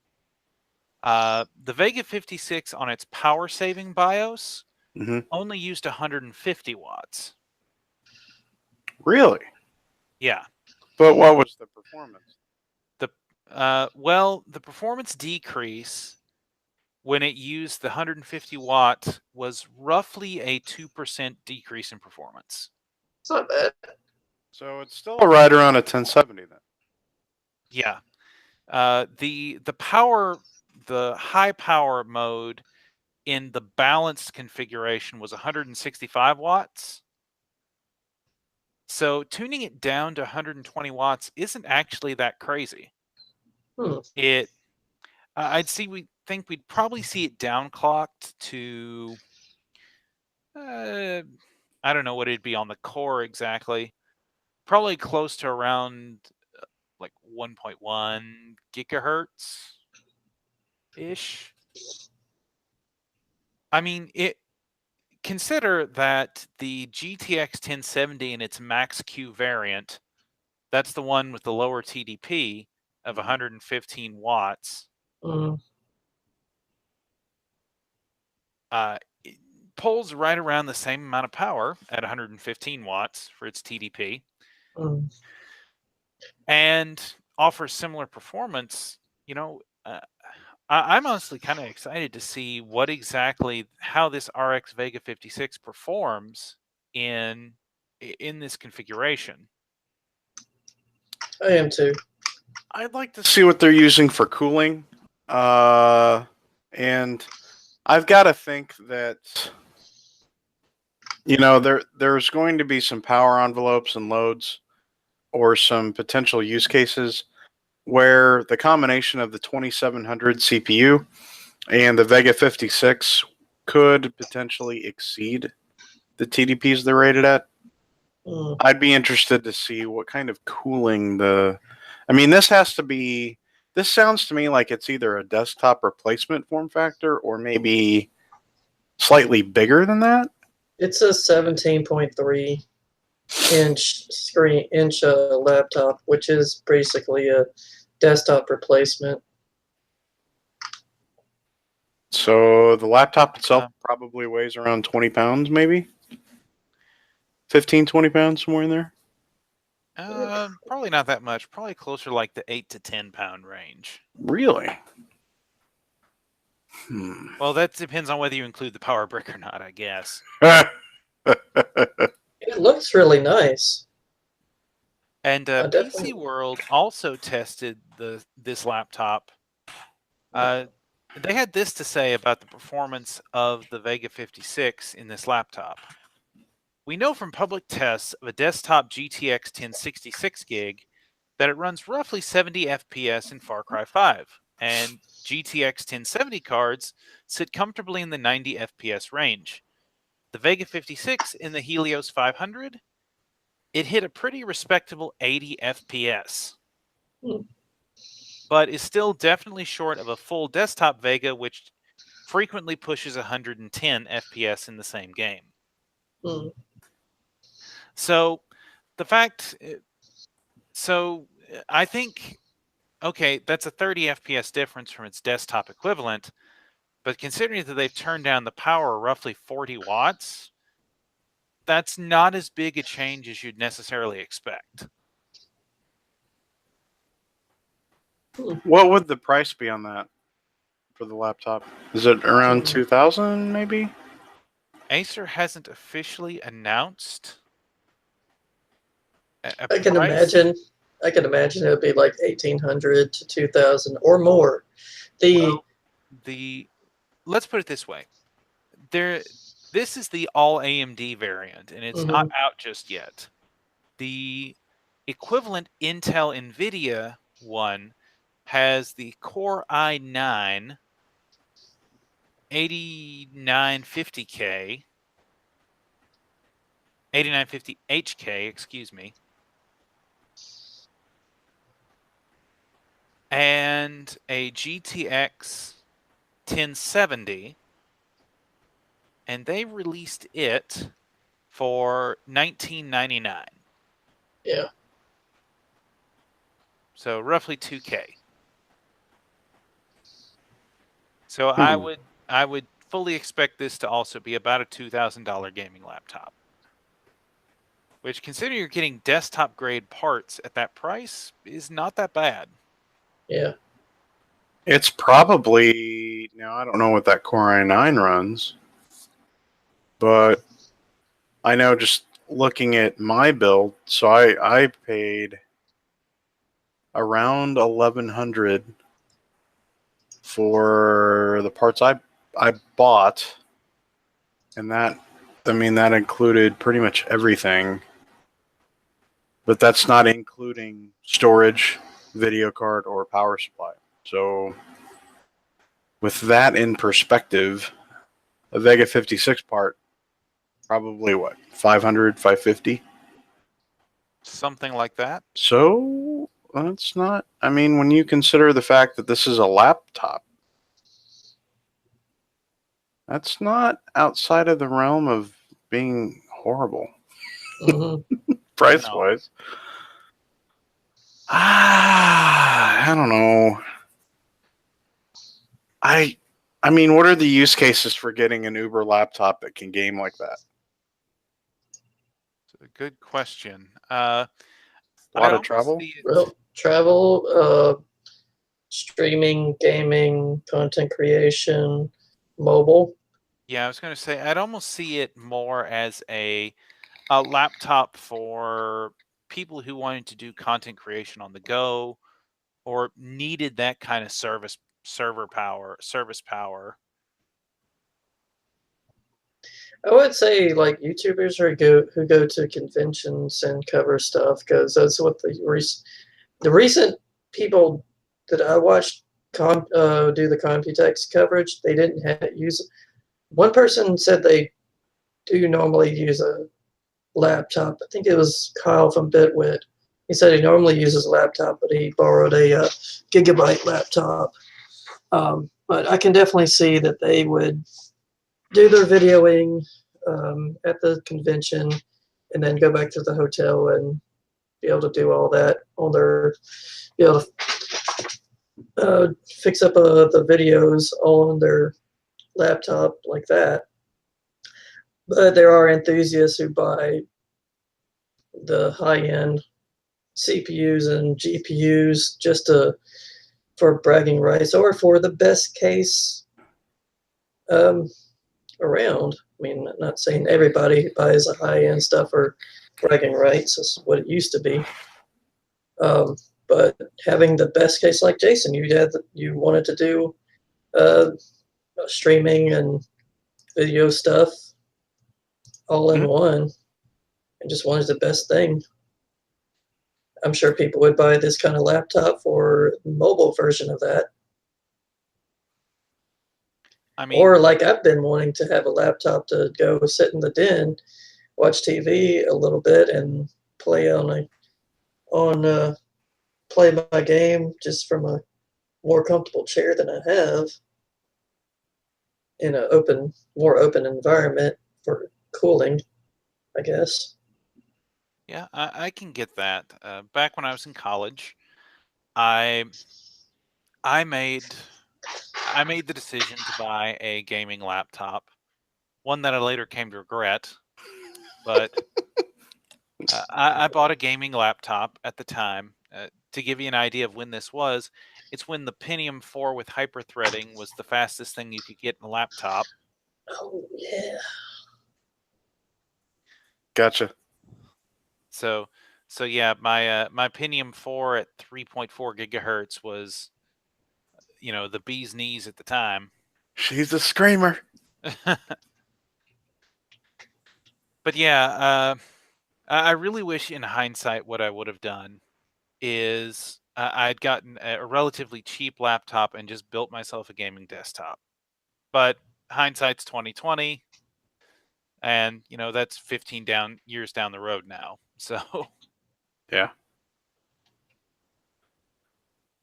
The Vega 56 on its power saving BIOS only used 150 watts. Really? Yeah. But what was the performance? Well, the performance decrease when it used the 150 watt was roughly a 2% decrease in performance. It's not bad. So it's still right around a 1070 then. Yeah. The high power mode in the balanced configuration was 165 watts. So tuning it down to 120 watts isn't actually that crazy. We think we'd probably see it downclocked to, I don't know what it'd be on the core exactly. Probably close to around like 1.1 gigahertz ish. I mean, consider that the GTX 1070 in its Max Q variant, that's the one with the lower TDP of 115 watts. It pulls right around the same amount of power at 115 watts for its TDP. Mm. and offers similar performance, I'm honestly kind of excited to see how this RX Vega 56 performs in this configuration. I am too. I'd like to see what they're using for cooling. And I've got to think that, there's going to be some power envelopes and loads or some potential use cases where the combination of the 2700 CPU and the Vega 56 could potentially exceed the TDPs they're rated at. Mm. I'd be interested to see what kind of cooling this sounds to me like it's either a desktop replacement form factor or maybe slightly bigger than that. It's a 17.3 inch laptop, which is basically a desktop replacement. So the laptop itself probably weighs around 20 pounds, maybe 15, 20 pounds, somewhere in there. Probably not that much. Probably closer like the 8 to 10 pound range. Really? Well, that depends on whether you include the power brick or not, I guess. It looks really nice. And PC World also tested this laptop. They had this to say about the performance of the Vega 56 in this laptop. We know from public tests of a desktop GTX 1066 gig that it runs roughly 70 FPS in Far Cry 5, and GTX 1070 cards sit comfortably in the 90 FPS range. The Vega 56 in the Helios 500, it hit a pretty respectable 80 FPS, but is still definitely short of a full desktop Vega, which frequently pushes 110 FPS in the same game. So I think, okay, that's a 30 FPS difference from its desktop equivalent, but considering that they've turned down the power roughly 40 watts, that's not as big a change as you'd necessarily expect. What would the price be on that for the laptop? Is it around 2,000 maybe? Acer hasn't officially announced a I can price. imagine it would be like 1,800 to 2,000 or more. Let's put it this way. This is the all AMD variant, and it's not out just yet. The equivalent Intel NVIDIA one has the Core i9 8950K, 8950HK, excuse me, and a GTX 1070, and they released it for $19.99. Yeah. So roughly $2K. So I would fully expect this to also be about a $2,000 gaming laptop. Which, considering you're getting desktop grade parts at that price, is not that bad. Yeah. It's probably, now I don't know what that Core i9 runs, but I know just looking at my build, so I paid around $1,100 for the parts I bought, and that included pretty much everything. But that's not including storage, video card, or power supply. So with that in perspective, a Vega 56 part, probably what, 500, 550? Something like that. So that's not, when you consider the fact that this is a laptop, that's not outside of the realm of being horrible. Price-wise. I don't know. What are the use cases for getting an Uber laptop that can game like that? It's a good question. A lot I of travel. see it- Well, travel, streaming, gaming, content creation, mobile. Yeah, I was going to say I'd almost see it more as a laptop for people who wanted to do content creation on the go or needed that kind of service power. I would say like YouTubers who go to conventions and cover stuff because that's what the recent people that I watched do the Computex coverage. They didn't use. One person said they do normally use a laptop. I think it was Kyle from Bitwit. He said he normally uses a laptop, but he borrowed a gigabyte laptop. But I can definitely see that they would do their videoing at the convention and then go back to the hotel and be able to do all that on their, be able to fix up the videos all on their laptop like that. But there are enthusiasts who buy the high-end CPUs and GPUs just for bragging rights or for the best case um, around. I mean, I'm not saying everybody who buys the high-end stuff for bragging rights is what it used to be. But having the best case like Jason, you wanted to do uh, streaming and video stuff all in one, and just wanted the best thing. I'm sure people would buy this kind of laptop for the mobile version of that. I mean, Or like I've been wanting to have a laptop to go sit in the den, watch TV a little bit, and play play my game just from a more comfortable chair than I have in a more open environment for cooling, I guess. yeah, I can get that. Back when I was in college, I I made the decision to buy a gaming laptop, one that I later came to regret. But I bought a gaming laptop at the time. To give you an idea of when this was, it's when the Pentium 4 with hyperthreading was the fastest thing you could get in a laptop. Oh yeah. Gotcha. So yeah, my Pentium 4 at 3.4 gigahertz was, the bee's knees at the time. She's a screamer. But yeah, I really wish in hindsight what I would have done is I'd gotten a relatively cheap laptop and just built myself a gaming desktop. But hindsight's 2020, and that's 15 years down the road now. So Yeah.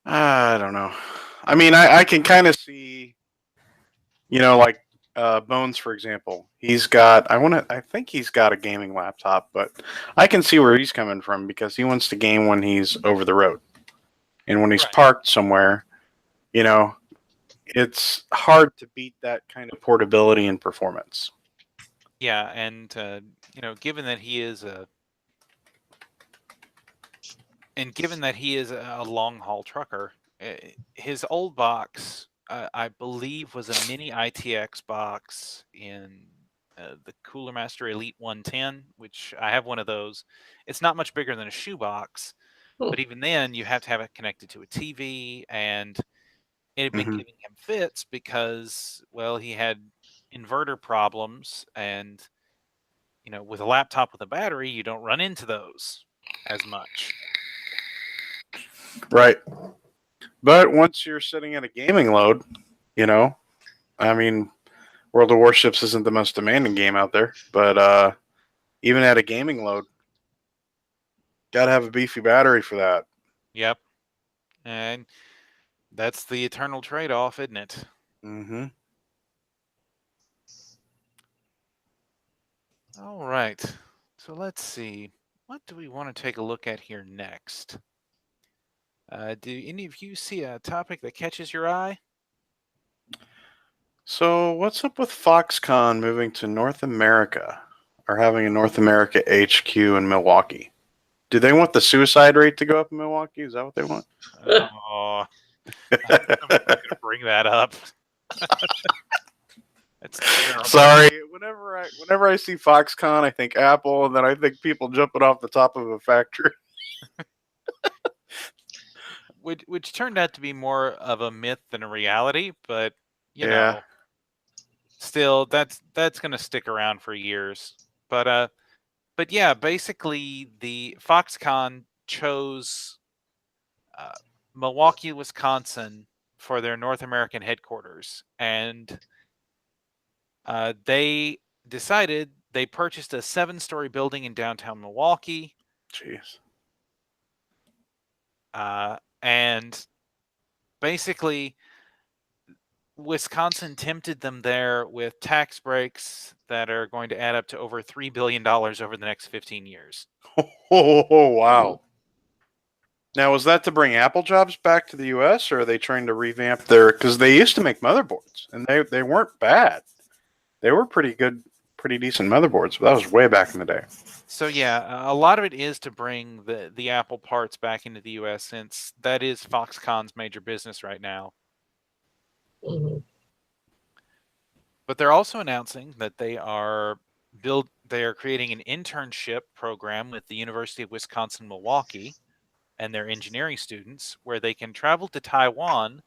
I don't know. I mean, I can kind of see, like Bones, for example. I think he's got a gaming laptop, but I can see where he's coming from because he wants to game when he's over the road. And when he's Right. parked somewhere, it's hard to beat that kind of portability and performance. yeah, and given that he is a long haul trucker, his old box, I believe, was a mini ITX box in the Cooler Master Elite 110, which I have one of those. It's not much bigger than a shoebox, but even then, you have to have it connected to a TV, and it had been Hmm. giving him fits because, well, he had inverter problems, and with a laptop with a battery, you don't run into those as much. Right. But once you're sitting at a gaming load, I mean, World of Warships isn't the most demanding game out there, but even at a gaming load, gotta have a beefy battery for that. Yep. And that's the eternal trade-off, isn't it? Mm-hmm. All right. So let's see. What do we want to take a look at here next? Do any of you see a topic that catches your eye? So what's up with Foxconn moving to North America or having a North America HQ in Milwaukee? Do they want the suicide rate to go up in Milwaukee? Is that what they want? Oh, I'm not going to bring that up. That's terrible. Sorry. Whenever I see Foxconn, I think Apple, and then I think people jumping off the top of a factory. Which turned out to be more of a myth than a reality, but you Yeah. know, still that's going to stick around for years. But yeah, basically the Foxconn chose Milwaukee, Wisconsin for their North American headquarters, and they decided they purchased a 7-story building in downtown Milwaukee. Jeez. And basically, Wisconsin tempted them there with tax breaks that are going to add up to over $3 billion over the next 15 years. Oh, wow. Now, was that to bring Apple jobs back to the U.S., or are they trying to revamp their... Because they used to make motherboards, and they weren't bad. They were pretty good, pretty decent motherboards, but that was way back in the day. So yeah, a lot of it is to bring the Apple parts back into the U.S., since that is Foxconn's major business right now. Mhm. But they're also announcing that they are creating an internship program with the University of Wisconsin-Milwaukee and their engineering students, where they can travel to Taiwan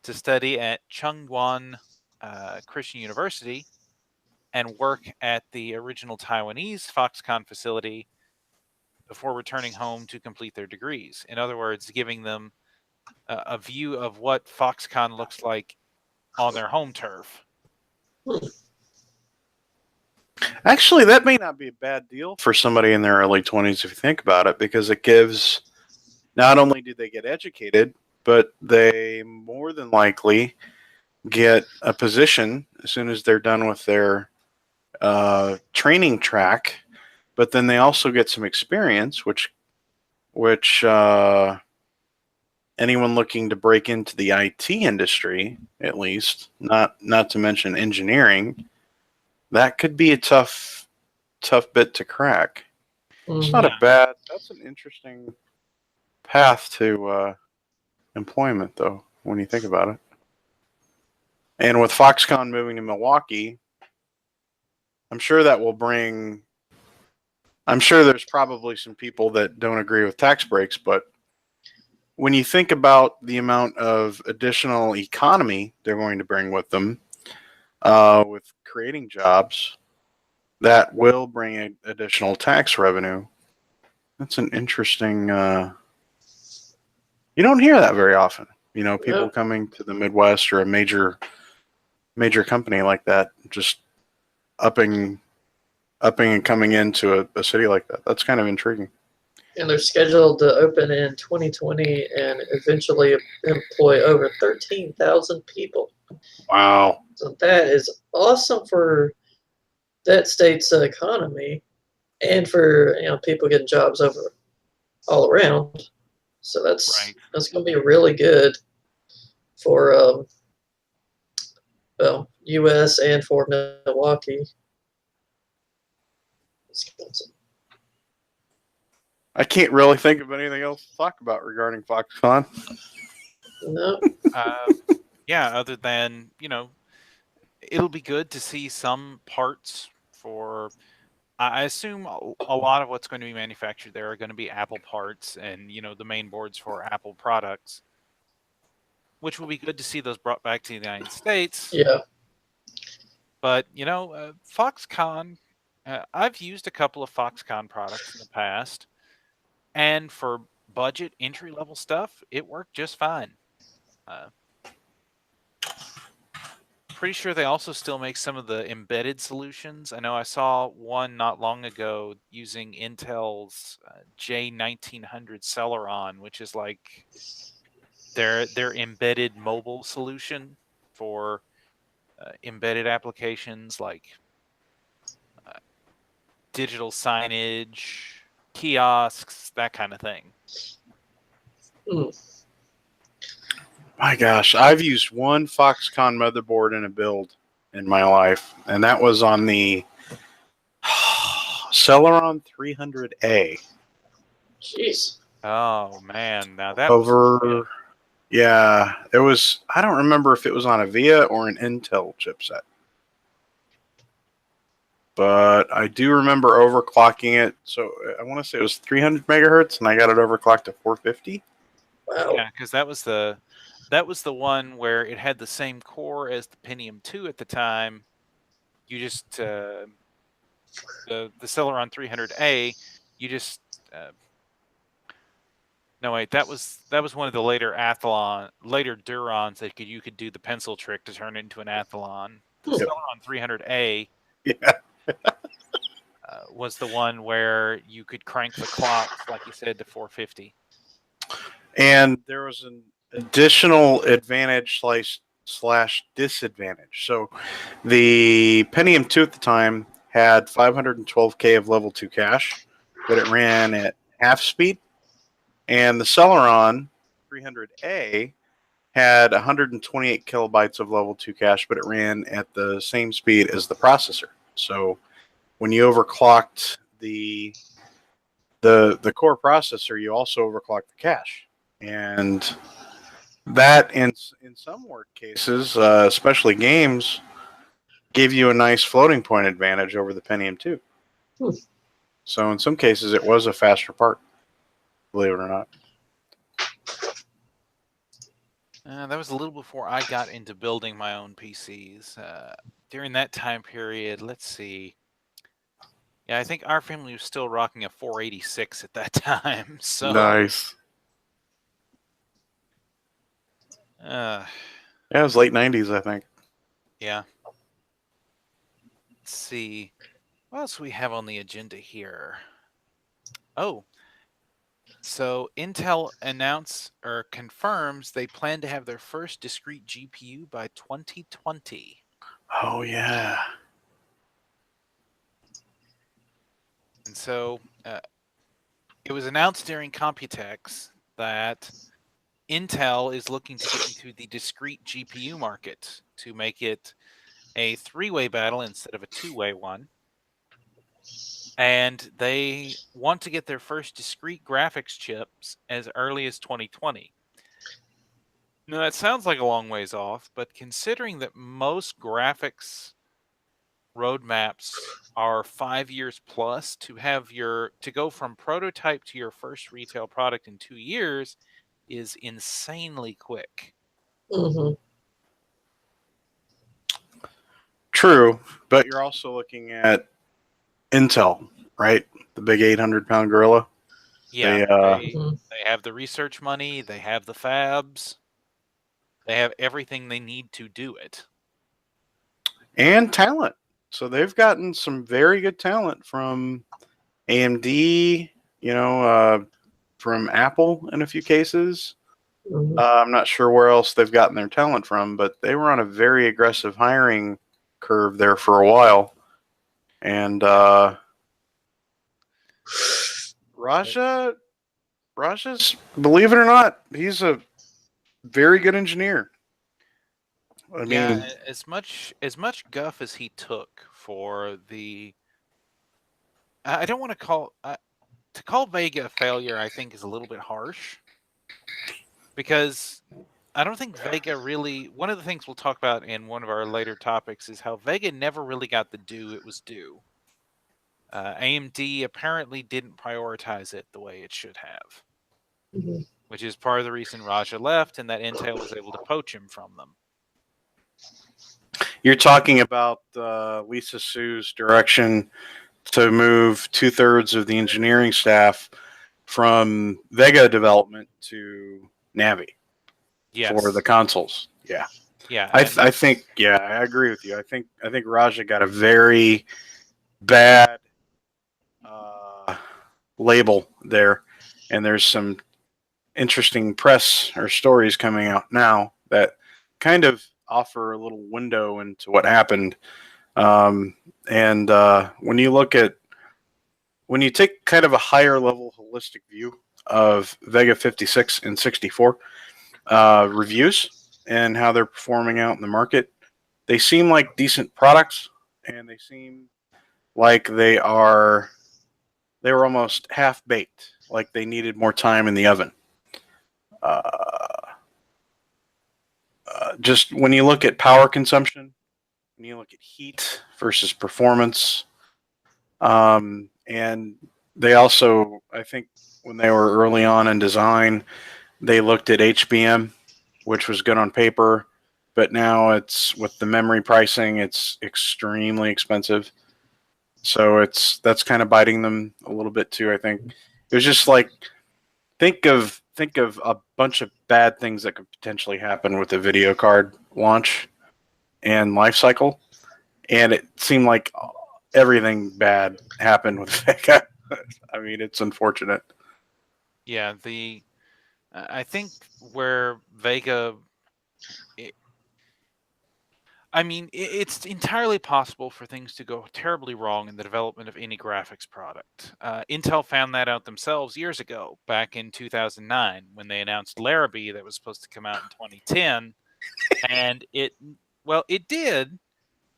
to study at Chungwan Christian University and work at the original Taiwanese Foxconn facility before returning home to complete their degrees. In other words, giving them a view of what Foxconn looks like on their home turf. Actually, that may not be a bad deal for somebody in their early 20s if you think about it, because it gives... Not only do they get educated, but they more than likely get a position as soon as they're done with their training track. But then they also get some experience, which anyone looking to break into the IT industry, at least, not to mention engineering, that could be a tough bit to crack. It's not a bad... That's an interesting path to employment, though, when you think about it. And with Foxconn moving to Milwaukee, I'm sure that will bring... I'm sure there's probably some people that don't agree with tax breaks, but when you think about the amount of additional economy they're going to bring with them, with creating jobs, that will bring additional tax revenue. That's an interesting... you don't hear that very often. People coming to the Midwest or a major company like that, just upping and coming into a city like that. That's kind of intriguing. And they're scheduled to open in 2020 and eventually employ over 13,000 people. Wow. So that is awesome for that state's economy, and for people getting jobs all around. So that's Right. that's going to be really good for U.S. and for Milwaukee, Wisconsin. I can't really think of anything else to talk about regarding Foxconn. No. Yeah, other than, it'll be good to see some parts for... I assume a lot of what's going to be manufactured there are going to be Apple parts and, the main boards for Apple products, which will be good to see those brought back to the United States. Yeah. But, Foxconn, I've used a couple of Foxconn products in the past, and for budget entry-level stuff, it worked just fine. Pretty sure they also still make some of the embedded solutions. I know I saw one not long ago using Intel's J1900 Celeron, which is like their embedded mobile solution for embedded applications like digital signage, kiosks, that kind of thing. My gosh, I've used one Foxconn motherboard in a build in my life, and that was on the Celeron 300A. Jeez. Oh man, now that was over. Yeah, it was. I don't remember if it was on a VIA or an Intel chipset, but I do remember overclocking it. So I want to say it was 300 megahertz, and I got it overclocked to 450. Wow. yeah, because that was the one where it had the same core as the Pentium 2 at the time. You just the Celeron 300A. You just no wait, that was one of the later Durons that you could do the pencil trick to turn it into an Athlon. The Hmm. Celeron 300A Yeah, was the one where you could crank the clocks, like you said, to 450. and there was an additional advantage slash disadvantage. So the Pentium 2 at the time had 512K of level 2 cache, but it ran at half speed. And the Celeron 300A had 128 kilobytes of level 2 cache, but it ran at the same speed as the processor. So when you overclocked the core processor, you also overclocked the cache. And that in some work cases, especially games, gave you a nice floating point advantage over the Pentium 2. Hmm. So in some cases, it was a faster part, believe it or not. That was a little before I got into building my own PCs. During that time period, let's see. Yeah, I think our family was still rocking a 486 at that time. So, Nice. uh, Yeah, it was late 90s, I think. yeah. Let's see. What else we have on the agenda here? Oh, so Intel confirms they plan to have their first discrete GPU by 2020. Oh, yeah. And so it was announced during Computex that Intel is looking to get into the discrete GPU market to make it a three-way battle instead of a two-way one. And they want to get their first discrete graphics chips as early as 2020. Now, that sounds like a long ways off, but considering that most graphics roadmaps are 5 years plus, to go from prototype to your first retail product in 2 years is insanely quick. Mm-hmm. True, but you're also looking at Intel, right? The big 800-pound gorilla. Yeah, Mhm. they have the research money, they have the fabs, they have everything they need to do it. And talent. So they've gotten some very good talent from AMD, from Apple in a few cases. Mhm. I'm not sure where else they've gotten their talent from, but they were on a very aggressive hiring curve there for a while. And Raja's, believe it or not, he's a very good engineer. I Yeah, mean, as much guff as he took for the, I don't want to call Vega a failure. I think is a little bit harsh, because I don't think Vega really. One of the things we'll talk about in one of our later topics is how Vega never really got the due it was due. AMD apparently didn't prioritize it the way it should have, Mhm. which is part of the reason Raja left and that Intel was able to poach him from them. you're talking about Lisa Su's direction to move 2/3 of the engineering staff from Vega development to Navi for the consoles. Yeah. Yeah, I think, yeah, I agree with you. I think Raja got a very bad label there, and there's some interesting press or stories coming out now that kind of offer a little window into what happened. And when you take kind of a higher level holistic view of Vega 56 and 64 reviews and how they're performing out in the market, they seem like decent products, and they seem like they were almost half baked like they needed more time in the oven. Just when you look at power consumption, when you look at heat versus performance, and they also, I think, when they were early on in design, they looked at HBM, which was good on paper, but now it's with the memory pricing, it's extremely expensive. So that's kind of biting them a little bit too. I think it was just like think of a bunch of bad things that could potentially happen with a video card launch and life cycle, and it seemed like everything bad happened with Vega. I mean, it's unfortunate. Yeah, I think where Vega, it's entirely possible for things to go terribly wrong in the development of any graphics product. Intel found that out themselves years ago, back in 2009, when they announced Larrabee that was supposed to come out in 2010, and it did,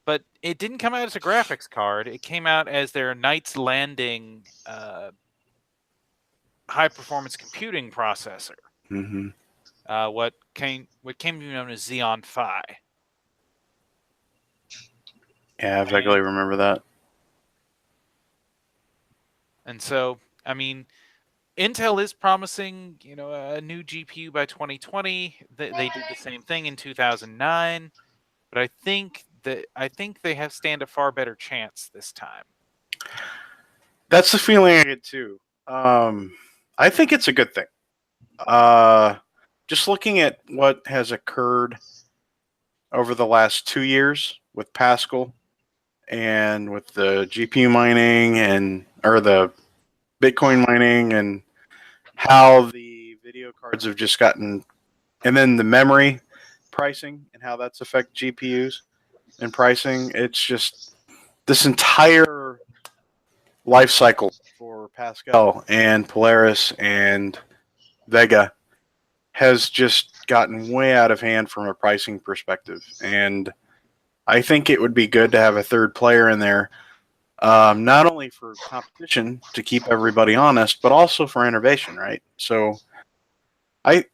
but it didn't come out as a graphics card. It came out as their Knights Landing high-performance computing processor. Mm-hmm. What came to be known as Xeon Phi. Yeah, I vaguely remember that. And so, I mean, Intel is promising, a new GPU by 2020. They did the same thing in 2009, but I think they stand a far better chance this time. That's the feeling I get too. I think it's a good thing. Just looking at what has occurred over the last 2 years with Pascal and with the GPU mining or the Bitcoin mining, and how the video cards have just gotten, and then the memory pricing and how that's affected GPUs and pricing. It's just this entire life cycle for Pascal and Polaris and Vega has just gotten way out of hand from a pricing perspective. And I think it would be good to have a third player in there, not only for competition to keep everybody honest, but also for innovation, right? So I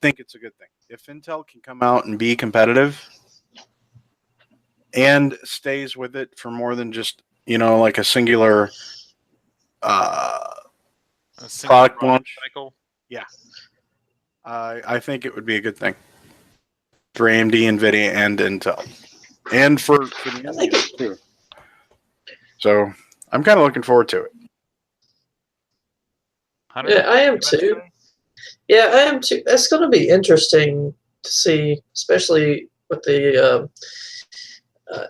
think it's a good thing. If Intel can come out and be competitive and stays with it for more than just, like a singular product launch cycle. Yeah. I think it would be a good thing for AMD, NVIDIA, and Intel. And for the Indians, too. So I'm kind of looking forward to it. Yeah, I am too. Yeah, I am too. That's going to be interesting to see, especially with the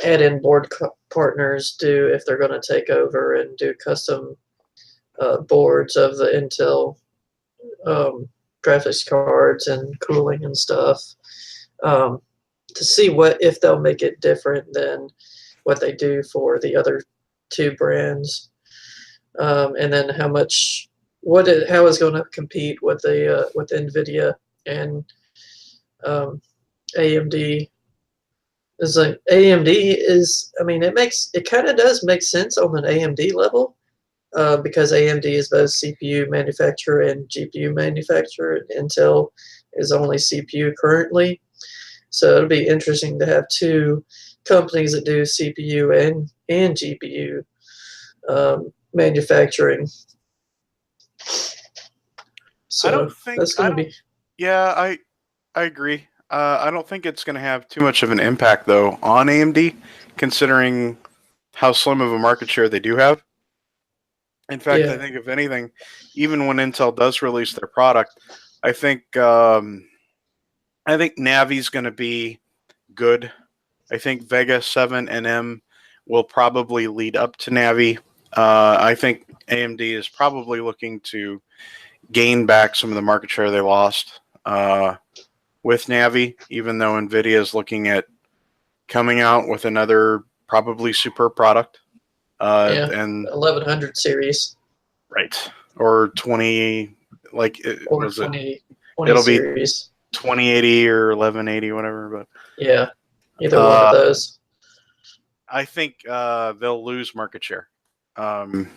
add-in board partners do, if they're going to take over and do custom boards of the Intel graphics cards and cooling and stuff, to see if they'll make it different than what they do for the other two brands, and then how it's going to compete with with NVIDIA and AMD. Is like AMD is, I mean, it kind of does make sense on an AMD level, because AMD is both CPU manufacturer and GPU manufacturer. Intel is only CPU currently. So it'll be interesting to have two companies that do CPU and GPU manufacturing. So I don't think that's going to be. Yeah, I agree. I don't think it's going to have too much of an impact though on AMD, considering how slim of a market share they do have. In fact, I think if anything, even when Intel does release their product, I think Navi's going to be good. I think Vega 7 and M will probably lead up to Navi. I think AMD is probably looking to gain back some of the market share they lost with Navi, even though NVIDIA is looking at coming out with another probably superb product. And 1100 series. Right. Or 20, like, or 20 it'll series. Be 2080 or 1180, whatever. But yeah, either one of those. I think they'll lose market share. And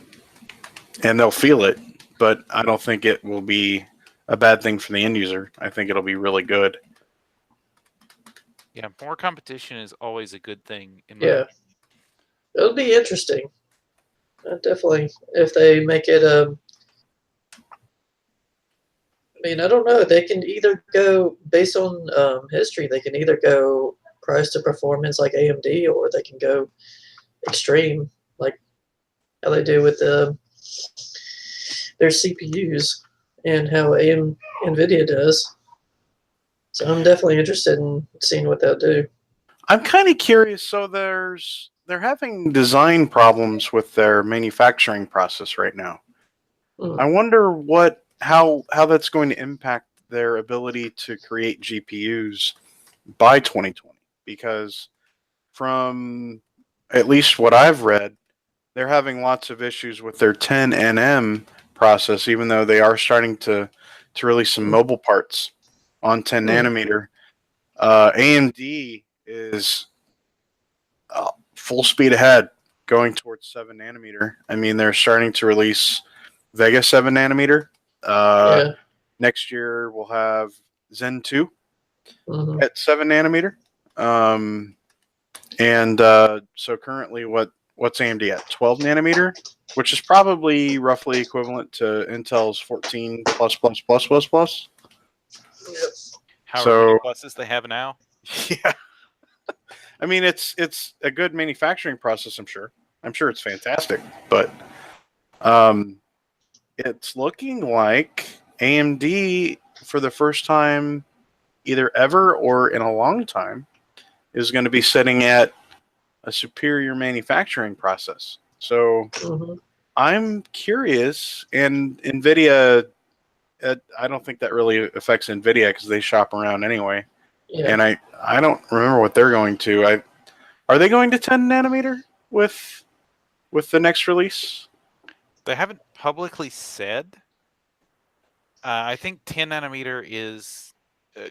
they'll feel it but I don't think it will be a bad thing for the end user. I think it'll be really good. Yeah, more competition is always a good thing. Yeah. It'll be interesting. Definitely, if they make it I mean, I don't know. They can either go based on history. They can either go price to performance like AMD, or they can go extreme like how they do with their CPUs and how NVIDIA does. So I'm definitely interested in seeing what they'll do. I'm kind of curious. So they're having design problems with their manufacturing process right now. Hmm. I wonder how that's going to impact their ability to create GPUs by 2020, because from at least what I've read, they're having lots of issues with their 10nm process, even though they are starting to release some mobile parts on 10 Hmm. nanometer. AMD is full speed ahead going towards 7 nanometer. I mean, they're starting to release Vega 7 nanometer. Yeah. Next year, we'll have Zen 2 Hmm. at 7 nanometer. And so currently, what's AMD at? 12 nanometer, which is probably roughly equivalent to Intel's 14 plus plus plus plus plus. Yep. However many So pluses they have now. yeah, I mean it's a good manufacturing process. I'm sure it's fantastic, but um, it's looking like AMD for the first time, either ever or in a long time, is going to be sitting at a superior manufacturing process. So Hmm. I'm curious, and NVIDIA, I don't think that really affects NVIDIA because they shop around anyway. Yeah. And I don't remember what they're going to. Are they going to 10 nanometer with the next release? They haven't publicly said. I think 10 nanometer is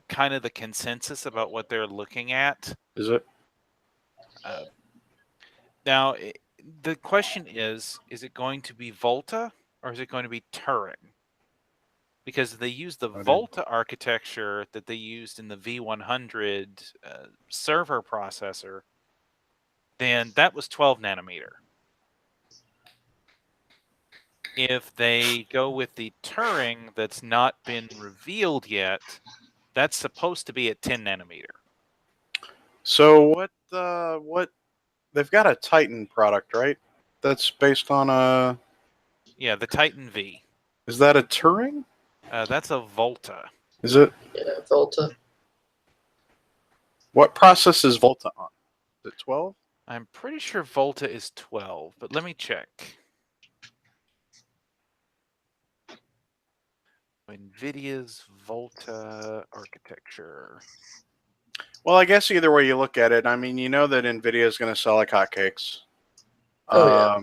kind of the consensus about what they're looking at. Is it? Uh, now, the question is it going to be Volta or is it going to be Turing? Because they use the Volta architecture that they used in the V100 server processor, then that was 12 nanometer. If they go with the Turing that's not been revealed yet, that's supposed to be at 10 nanometer. So what they've got a Titan product, right? That's based on a. Yeah, the Titan V. Is that a Turing? That's a Volta. Is it? Yeah. Volta. What process is Volta on? Is it 12? I'm pretty sure Volta is 12, but let me check. NVIDIA's Volta architecture. Well, I guess either way you look at it, I mean, you know that NVIDIA is going to sell like hotcakes. Oh, yeah.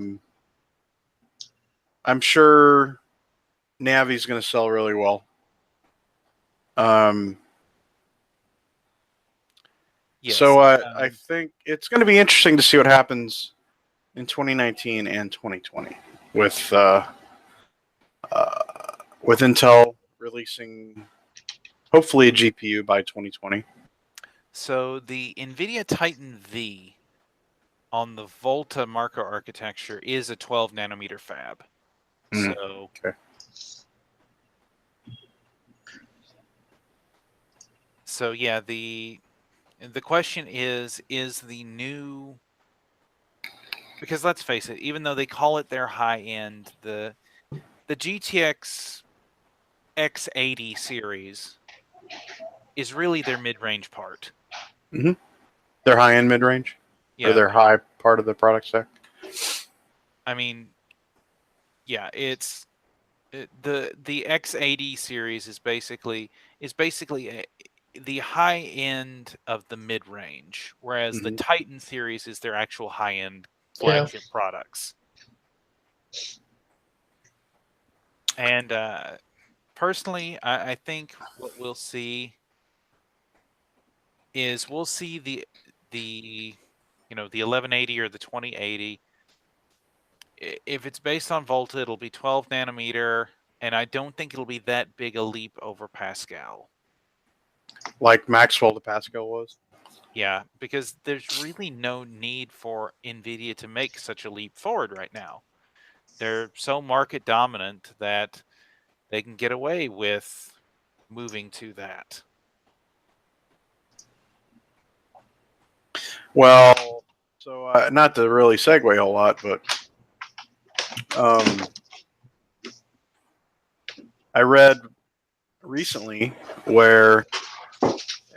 I'm sure Navi's going to sell really well. Yes. So I think it's going to be interesting to see what happens in 2019 and 2020 with Intel releasing hopefully a GPU by 2020. So the NVIDIA Titan V on the Volta Marco architecture is a 12 nanometer fab. Mm, So okay. So yeah, the question is the new, because let's face it, even though they call it their high end, the GTX X80 series is really their mid-range part. Mm-hmm. Their high end mid range, Yeah, or their high part of the product stack. I mean, yeah, it's the X80 series is basically the high end of the mid range, whereas the Mm-hmm. Titan series is their actual high end Yeah. flagship products. And personally, I think what we'll see is the the 1180 or the 2080. If it's based on Volta, it'll be 12 nanometer, and I don't think it'll be that big a leap over Pascal. Like Maxwell to Pascal was. Yeah, because there's really no need for NVIDIA to make such a leap forward right now. They're so market dominant that they can get away with moving to that. Well, so not to really segue a whole lot, but I read recently where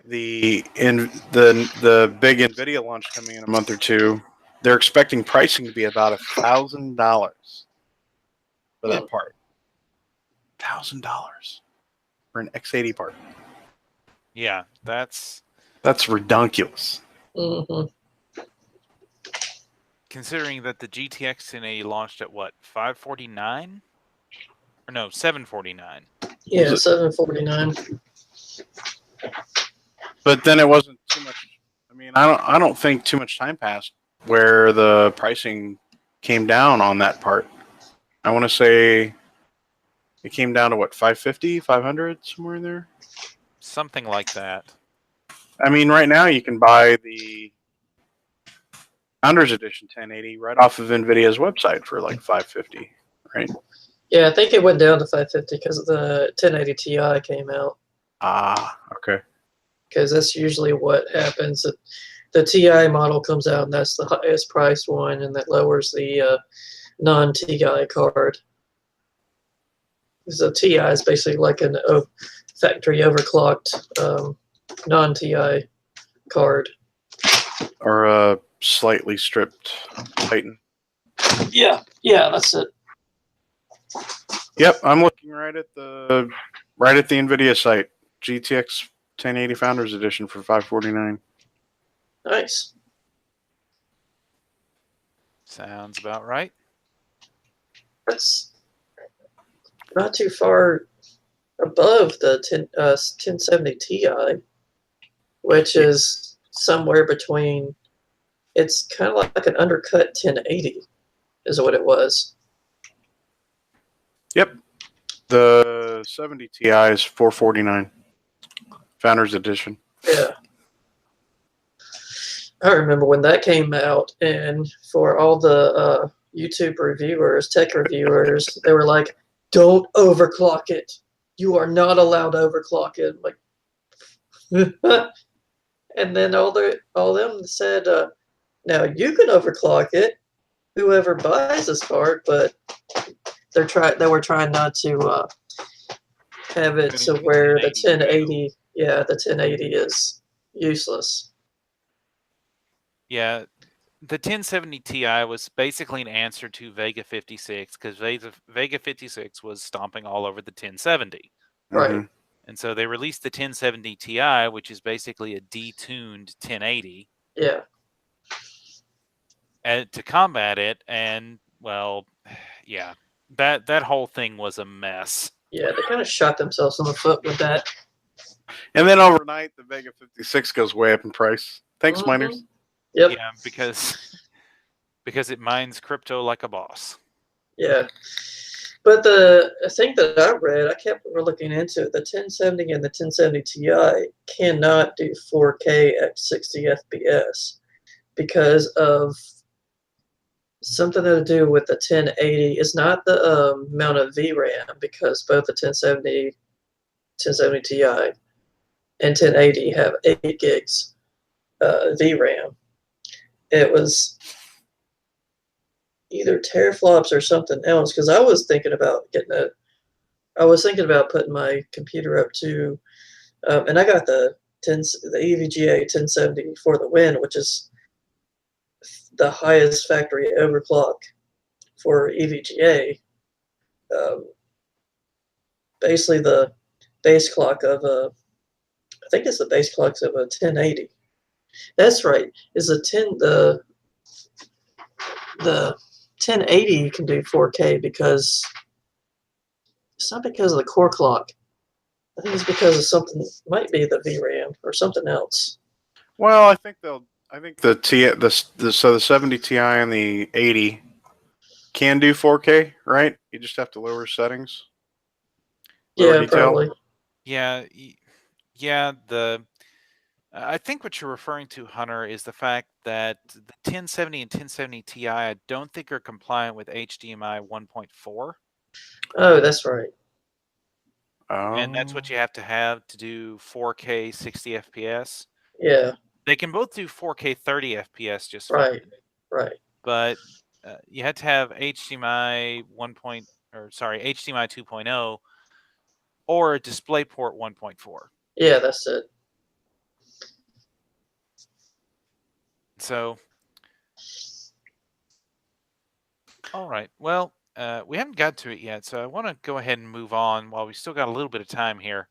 the big NVIDIA launch coming in a month or two, they're expecting pricing to be about $1,000 for that part. $1,000 for an X80 part. Yeah, that's redonkulous. Mm-hmm. considering that the GTX 1080 launched at what, 549? Or no, 749. Yeah, 749. But then it wasn't too much. I mean, I don't think too much time passed where the pricing came down on that part. I want to say it came down to what, 550, 500, somewhere in there. Something like that. I mean, right now you can buy the Founders Edition 1080 right off of NVIDIA's website for like 550, right? Yeah, I think it went down to 550 because the 1080 Ti came out. Ah, okay. Because that's usually what happens. The Ti model comes out, and that's the highest priced one, and that lowers the non-Ti card. So Ti is basically like an factory overclocked non-Ti card. Or a slightly stripped Titan. Yeah, that's it. Yep, I'm looking right at the NVIDIA site. GTX 1080 Founders Edition for $549. Nice. Sounds about right. That's not too far above the 1070 Ti, which is somewhere between. It's kind of like an undercut 1080, is what it was. Yep, the 70 Ti is $449. Founders Edition. Yeah. I remember when that came out, and for all the YouTube reviewers, tech reviewers, they were like, "Don't overclock it. You are not allowed to overclock it." Like, and then all them said, "Now you can overclock it. Whoever buys this card," but they were trying not to have it to where the 1080, the 1080 is useless. Yeah, the 1070 Ti was basically an answer to Vega 56 because Vega 56 was stomping all over the 1070. Right. Mm-hmm. And so they released the 1070 Ti, which is basically a detuned 1080. Yeah. To combat it, and well, yeah, that whole thing was a mess. Yeah, they kind of shot themselves in the foot with that. And then overnight, the Vega 56 goes way up in price. Thanks, miners. Yep. Yeah, because it mines crypto like a boss. Yeah. But the thing that I read, I kept looking into it, the 1070 and the 1070 Ti cannot do 4K at 60 FPS because of something to do with the 1080. It's not the amount of VRAM, because both the 1070 Ti and 1080 have 8 gigs VRAM. It was either teraflops or something else, because I was thinking about putting my computer up to, and I got the EVGA 1070 for the win, which is the highest factory overclock for EVGA. Basically, the base clock of I think it's the base clocks of a 1080. That's right. Is the 1080 can do 4K because it's not because of the core clock. I think it's because of something. Might be the VRAM or something else. Well, I think the 70 Ti and the 80 can do 4K, right? You just have to lower settings. lower Yeah, detail. probably. Yeah, yeah. I think what you're referring to, Hunter, is the fact that the 1070 and 1070 Ti I don't think are compliant with HDMI 1.4, Oh, that's right. and that's what you have to do 4K 60 FPS. Yeah, They can both do 4K 30 FPS just right, fine, right. but you had to have HDMI HDMI 2.0 or DisplayPort 1.4. Yeah, that's it. So, all right. Well, we haven't got to it yet, so I want to go ahead and move on while we still got a little bit of time here.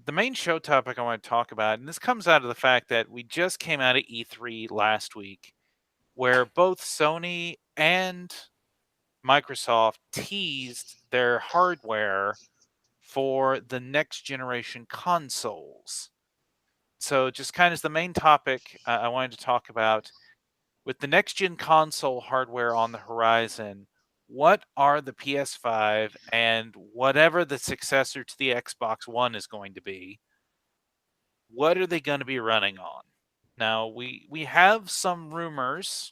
The main show topic I want to talk about, and this comes out of the fact that we just came out of E3 last week, where both Sony and Microsoft teased their hardware for the next generation consoles. So, just kind of as the main topic I wanted to talk about, with the next gen console hardware on the horizon, what are the PS5 and whatever the successor to the Xbox One is going to be? What are they going to be running on? Now, we have some rumors.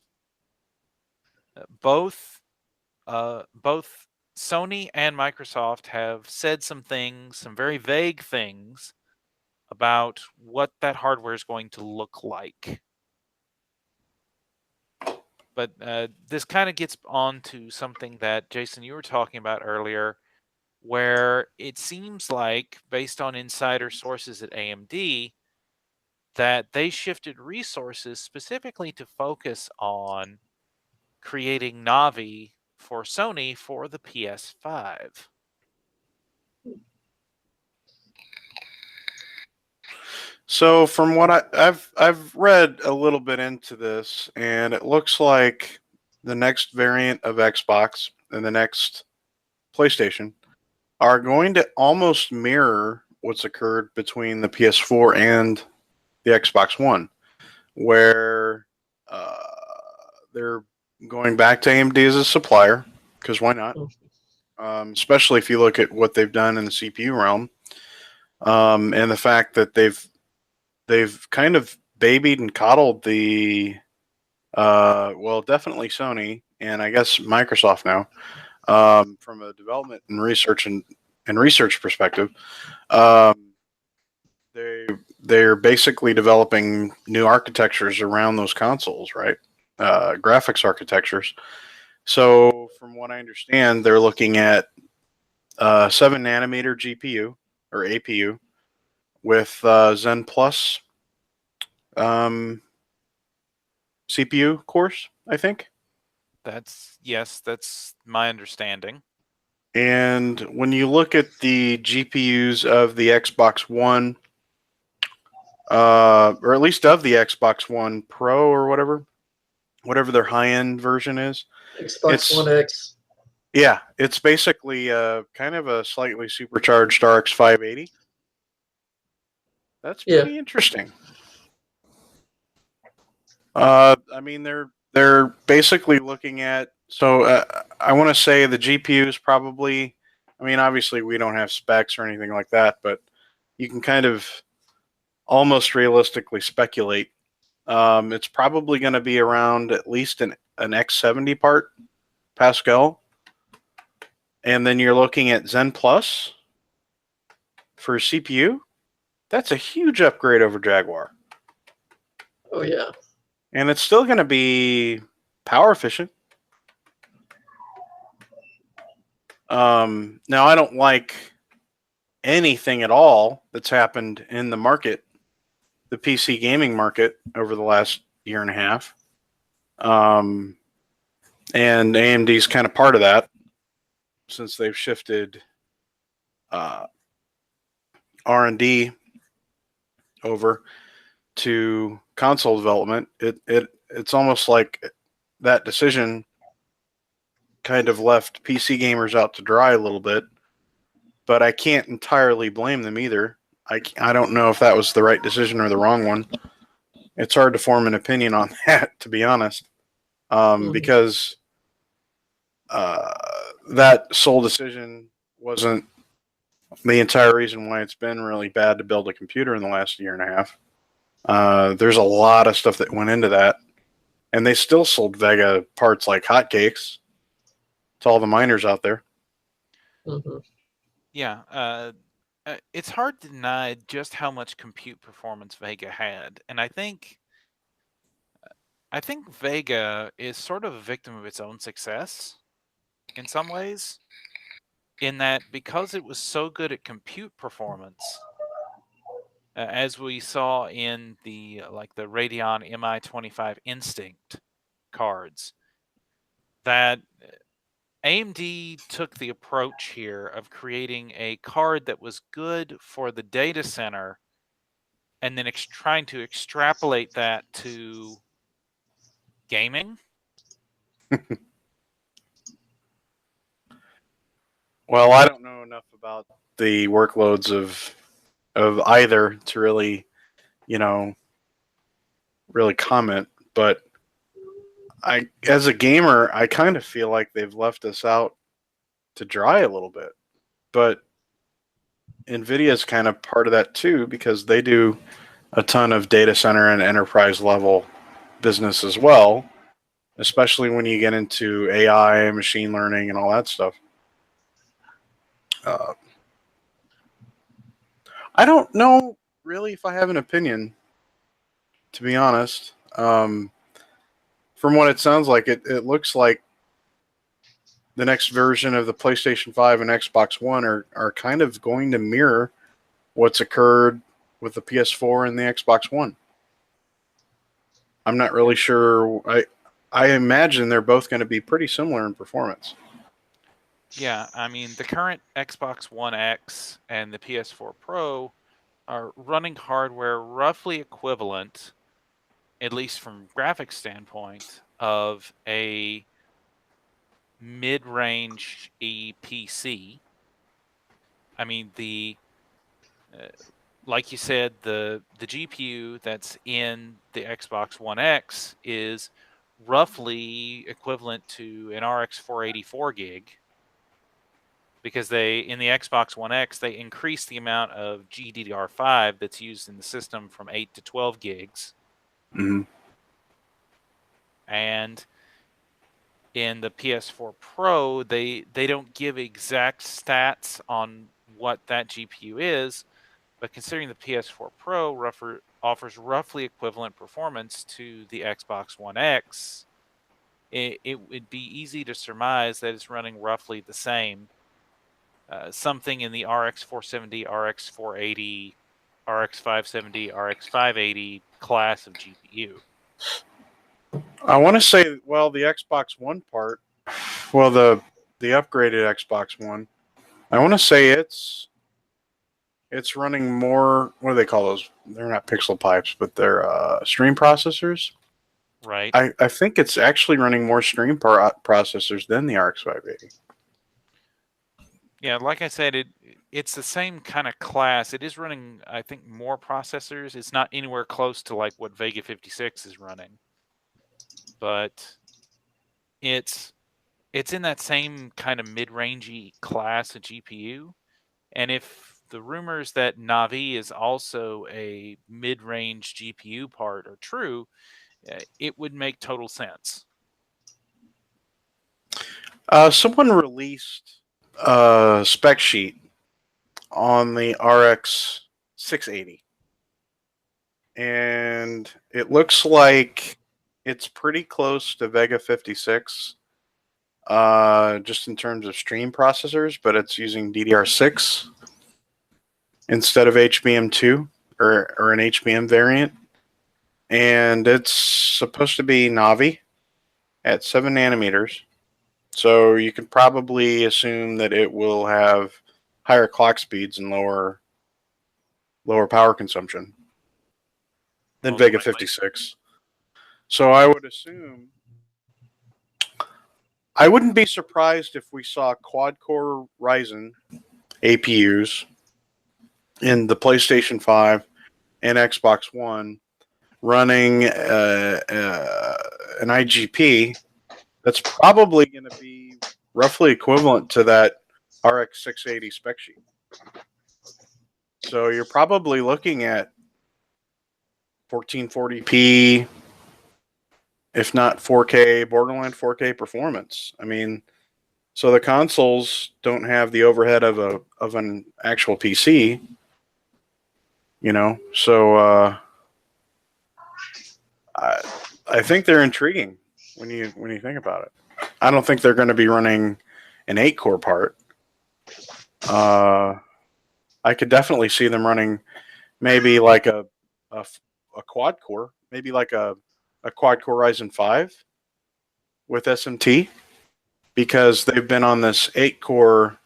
Both Sony and Microsoft have said some things, some very vague things about what that hardware is going to look like. But this kind of gets on to something that, Jason, you were talking about earlier, where it seems like, based on insider sources at AMD, that they shifted resources specifically to focus on creating Navi for Sony for the PS5. So from what I've read a little bit into this, and it looks like the next variant of Xbox and the next PlayStation are going to almost mirror what's occurred between the PS4 and the Xbox One, where uh, they're going back to AMD as a supplier, because why not? Especially if you look at what they've done in the CPU realm, and the fact that they've kind of babied and coddled the well, definitely Sony and I guess Microsoft now, from a development and research perspective. Um, they they're basically developing new architectures around those consoles, right? Graphics architectures. So, from what I understand, they're looking at 7 nanometer GPU or APU with Zen Plus um, CPU cores, I think. That's my understanding. And when you look at the GPUs of the Xbox One, or at least of the Xbox One Pro or whatever their high end version is, Xbox One X. Yeah, it's basically kind of a slightly supercharged RX 580. That's Yeah. pretty interesting. I mean, they're basically looking at. So I want to say the GPU is probably. I mean, obviously we don't have specs or anything like that, but you can kind of almost realistically speculate. It's probably going to be around at least an X70 part Pascal, and then you're looking at Zen Plus for CPU. That's a huge upgrade over Jaguar. Oh yeah. And it's still going to be power efficient. Now, I don't like anything at all that's happened in the market, the PC gaming market, over the last year and a half. And AMD's kind of part of that since they've shifted R&D over to console development. It's almost like that decision kind of left PC gamers out to dry a little bit, but I can't entirely blame them either. I don't know if that was the right decision or the wrong one. It's hard to form an opinion on that, to be honest, because that sole decision wasn't the entire reason why it's been really bad to build a computer in the last year and a half. There's a lot of stuff that went into that, and they still sold Vega parts like hotcakes to all the miners out there. Mm-hmm. Yeah, it's hard to deny just how much compute performance Vega had, and I think Vega is sort of a victim of its own success in some ways, in that because it was so good at compute performance, as we saw in the Radeon MI25 Instinct cards, that AMD took the approach here of creating a card that was good for the data center and then trying to extrapolate that to gaming. Well, I don't know enough about the workloads of either to really, really comment, but as a gamer, I kind of feel like they've left us out to dry a little bit. But Nvidia is kind of part of that too, because they do a ton of data center and enterprise level business as well, especially when you get into AI, machine learning, and all that stuff. Uh, I don't know really if I have an opinion, to be honest. From what it sounds like, it looks like the next version of the PlayStation 5 and Xbox One are kind of going to mirror what's occurred with the PS4 and the Xbox One. I'm not really sure. I imagine they're both going to be pretty similar in performance. Yeah, I mean, the current Xbox One X and the PS4 Pro are running hardware roughly equivalent, at least from graphics standpoint, of a mid-range PC. I mean, like you said, the GPU that's in the Xbox One X is roughly equivalent to an RX 484 gig, because in the Xbox One X they increased the amount of GDDR5 that's used in the system from 8 to 12 gigs. Mm-hmm. And in the PS4 Pro, they don't give exact stats on what that GPU is, but considering the PS4 Pro offers roughly equivalent performance to the Xbox One X, it would be easy to surmise that it's running roughly the same. Something in the RX 470, RX 480, RX 570, RX 580 class of GPU. I want to say, well, the Xbox One part, well, the upgraded Xbox One, I want to say it's running more. What do they call those? They're not pixel pipes, but they're stream processors. Right. I think it's actually running more stream processors than the RX 580. Yeah, like I said, it's the same kind of class. It is running, I think, more processors. It's not anywhere close to like what Vega 56 is running, but it's in that same kind of mid-rangey class of GPU. And if the rumors that Navi is also a mid-range GPU part are true, it would make total sense. Someone released a spec sheet on the RX 680, and it looks like it's pretty close to Vega 56, just in terms of stream processors, but it's using DDR6 instead of HBM2 or an HBM variant. And it's supposed to be Navi at 7 nanometers. So you can probably assume that it will have higher clock speeds and lower power consumption than Most Vega likely. 56. So I would assume, I wouldn't be surprised if we saw quad-core Ryzen APUs in the PlayStation 5 and Xbox One running an IGP that's probably going to be roughly equivalent to that RX 680 spec sheet. So you're probably looking at 1440p, if not 4K, borderline 4K performance. I mean, so the consoles don't have the overhead of an actual PC, you know. So I think they're intriguing when you think about it. I don't think they're going to be running an 8-core part. I could definitely see them running maybe like a quad core, maybe like a quad core Ryzen 5 with SMT, because they've been on this 8-core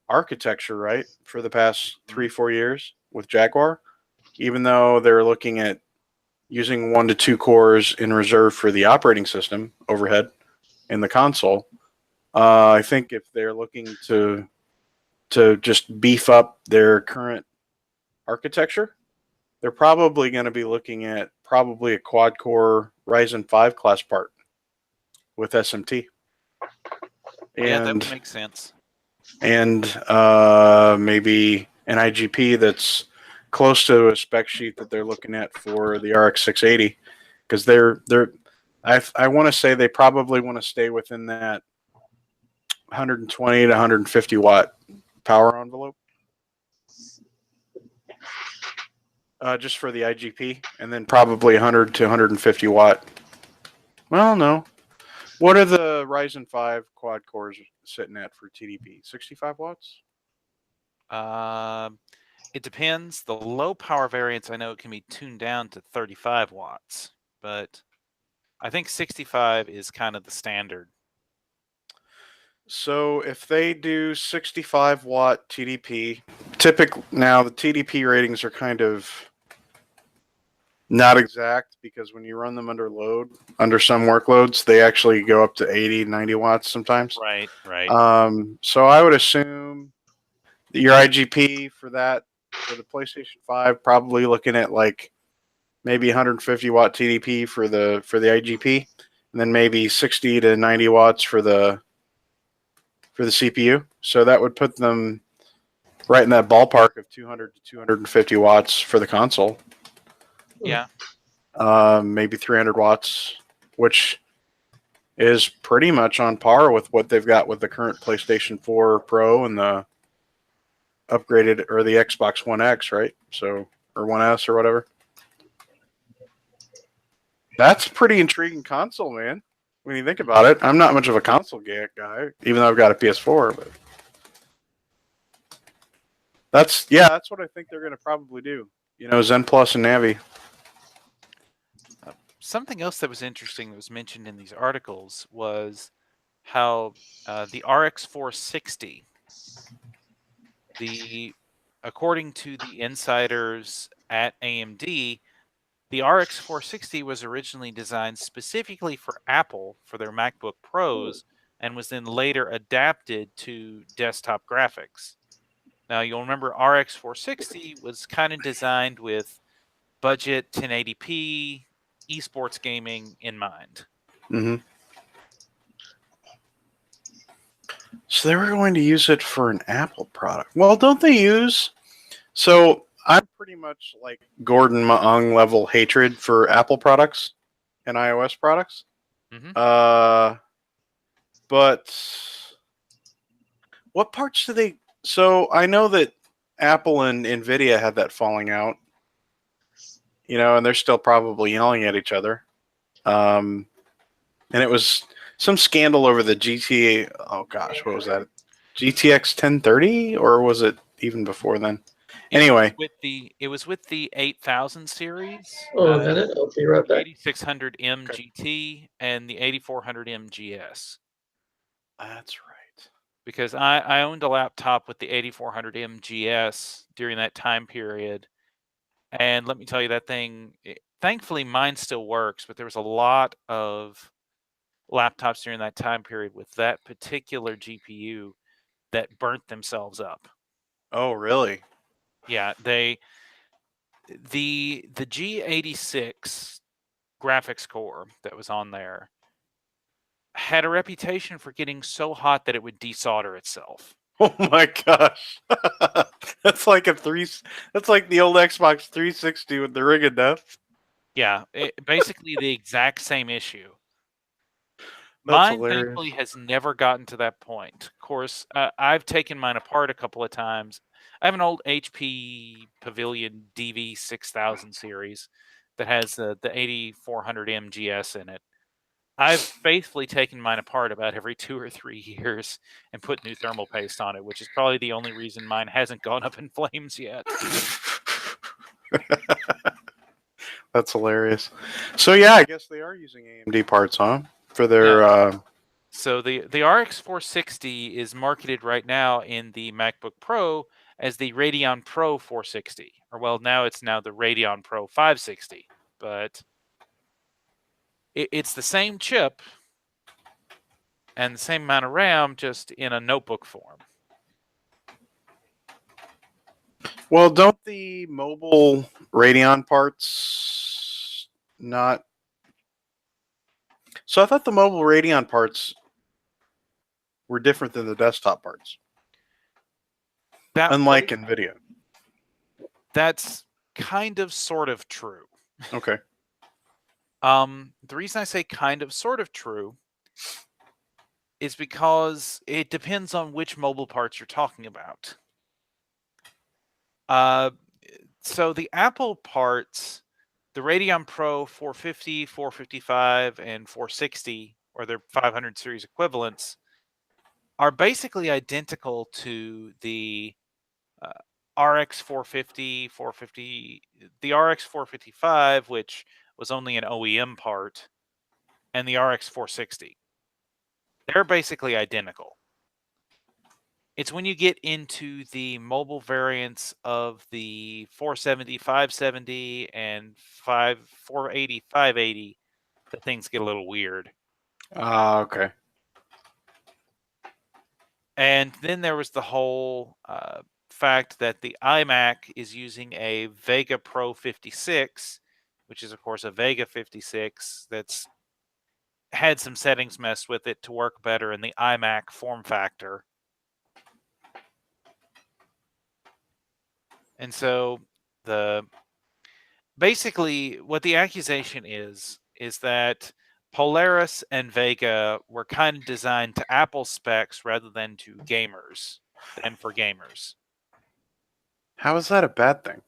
architecture, right, for the past 3-4 years with Jaguar, even though they're looking at using 1 to 2 cores in reserve for the operating system overhead in the console. I think if they're looking to just beef up their current architecture, they're probably going to be looking at probably a quad core Ryzen 5 class part with SMT. Yeah, that And would make sense. and maybe an IGP that's close to a spec sheet that they're looking at for the RX 680, because I want to say they probably want to stay within that 120 to 150 watt power envelope, just for the IGP, and then probably 100 to 150 watt. Well, no. What are the Ryzen 5 quad cores sitting at for TDP? 65 watts? It depends. The low power variants, I know, can be tuned down to 35 watts, but I think 65 is kind of the standard. So if they do 65 watt TDP, now the TDP ratings are kind of not exact, because when you run them under load, under some workloads, they actually go up to 80, 90 watts sometimes. Right. So I would assume that your IGP for the PlayStation 5, probably looking at like maybe 150 watt TDP for the IGP, and then maybe 60 to 90 watts for the CPU. So that would put them right in that ballpark of 200 to 250 watts for the console. Yeah. Maybe 300 watts, which is pretty much on par with what they've got with the current PlayStation 4 Pro and the upgraded, or the Xbox One X, right? So, or One S or whatever. That's a pretty intriguing console, man. When you think about it, I'm not much of a console guy, even though I've got a PS4. But that's what I think they're going to probably do. Zen Plus and Navi. Something else that was interesting that was mentioned in these articles was how the RX 460, according to the insiders at AMD, the RX 460 was originally designed specifically for Apple for their MacBook Pros, and was then later adapted to desktop graphics. Now, you'll remember RX 460 was kind of designed with budget 1080p esports gaming in mind. Mm-hmm. So they were going to use it for an Apple product. Well, don't they use... So I'm pretty much like Gordon Maung level hatred for Apple products and iOS products. Mm-hmm. But what parts do they... So I know that Apple and Nvidia had that falling out, and they're still probably yelling at each other. And it was some scandal over the GT... Oh gosh, what was that? GTX 1030, or was it even before then? Anyway, it was with the 8000 series. Oh, a minute. I'll be right back. 8600M GT and the 8400M GS. That's right. Because I owned a laptop with the 8400M GS during that time period, and let me tell you, that thing, thankfully mine still works, but there was a lot of laptops during that time period with that particular GPU that burnt themselves up. Oh, really? Yeah, the G86 graphics core that was on there had a reputation for getting so hot that it would desolder itself. Oh my gosh. That's like that's like the old Xbox 360 with the ring of death. Yeah, basically the exact same issue. That's Mine, hilarious. thankfully, has never gotten to that point. Of course, I've taken mine apart a couple of times. I have an old HP Pavilion DV6000 series that has the 8400 MGS in it. I've faithfully taken mine apart about every 2 or 3 years and put new thermal paste on it, which is probably the only reason mine hasn't gone up in flames yet. That's hilarious. So yeah, I guess they are using AMD parts, huh? For their So the RX 460 is marketed right now in the MacBook Pro as the Radeon Pro 460, or well, now it's the Radeon Pro 560, but it's the same chip and the same amount of RAM, just in a notebook form. well, don't the mobile Radeon parts not? So I thought the mobile Radeon parts were different than the desktop parts, That unlike Nvidia. that's kind of sort of true. Okay. The reason I say kind of sort of true is because it depends on which mobile parts you're talking about. So the Apple parts, the Radeon Pro 450, 455, and 460, or their 500 series equivalents, are basically identical to the RX 450, 450, the RX 455, which was only an OEM part, and the RX 460. They're basically identical. It's when you get into the mobile variants of the 470, 570, and 480, 580 that things get a little weird. Okay. And then there was the whole fact that the iMac is using a Vega Pro 56, which is, of course, a Vega 56 that's had some settings messed with it to work better in the iMac form factor. And so basically what the accusation is that Polaris and Vega were kind of designed to Apple specs rather than to gamers, than for gamers. How is that a bad thing?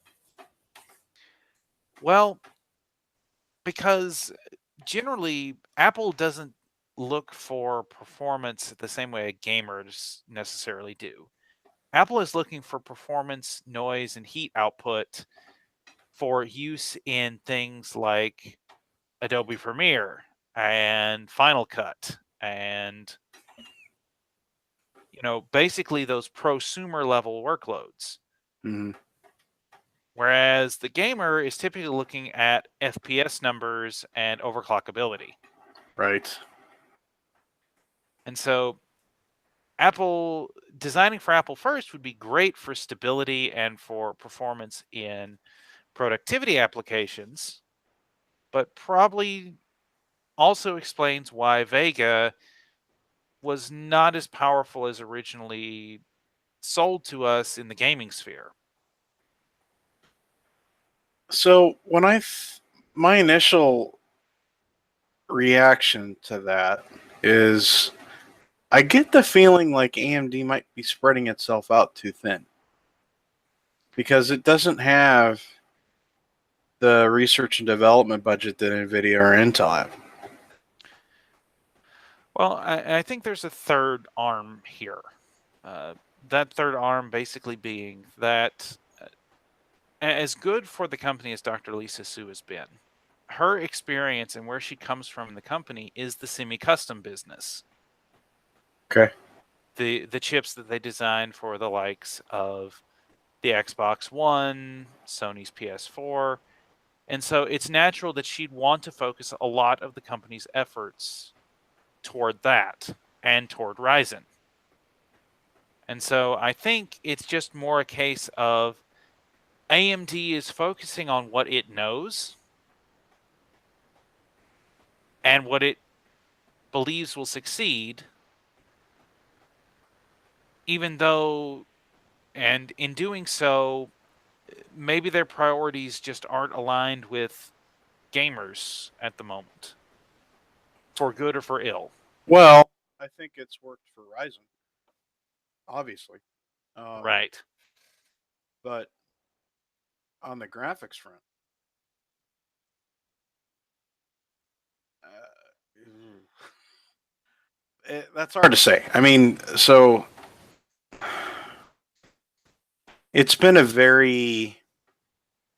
Well, because generally Apple doesn't look for performance the same way gamers necessarily do. Apple is looking for performance, noise, and heat output for use in things like Adobe Premiere and Final Cut and basically those prosumer level workloads. Mm-hmm. Whereas the gamer is typically looking at FPS numbers and overclockability. Right. And so Apple designing for Apple first would be great for stability and for performance in productivity applications, but probably also explains why Vega was not as powerful as originally sold to us in the gaming sphere. So my initial reaction to that is I get the feeling like AMD might be spreading itself out too thin because it doesn't have the research and development budget that Nvidia or Intel have. Well, I think there's a third arm here. That third arm basically being that as good for the company as Dr. Lisa Su has been, her experience and where she comes from in the company is the semi-custom business. Okay. The chips that they designed for the likes of the Xbox One, Sony's PS4. And so it's natural that she'd want to focus a lot of the company's efforts toward that and toward Ryzen. And so I think it's just more a case of AMD is focusing on what it knows and what it believes will succeed. even though, and in doing so, maybe their priorities just aren't aligned with gamers at the moment, for good or for ill. Well, I think it's worked for Ryzen, obviously. Right. But on the graphics front, that's hard to say. I mean, so it's been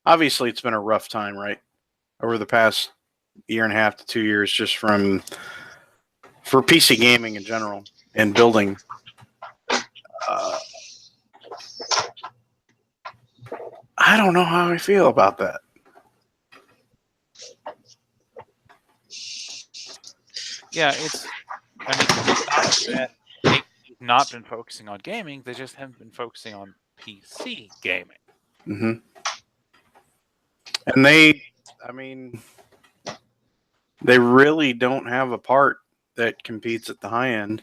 obviously it's been a rough time, right? Over the past year and a half to 2 years, just for PC gaming in general and building. I don't know how I feel about that. Yeah, it's not that they've not been focusing on gaming, they just haven't been focusing on PC gaming. Mm-hmm. And they really don't have a part that competes at the high end.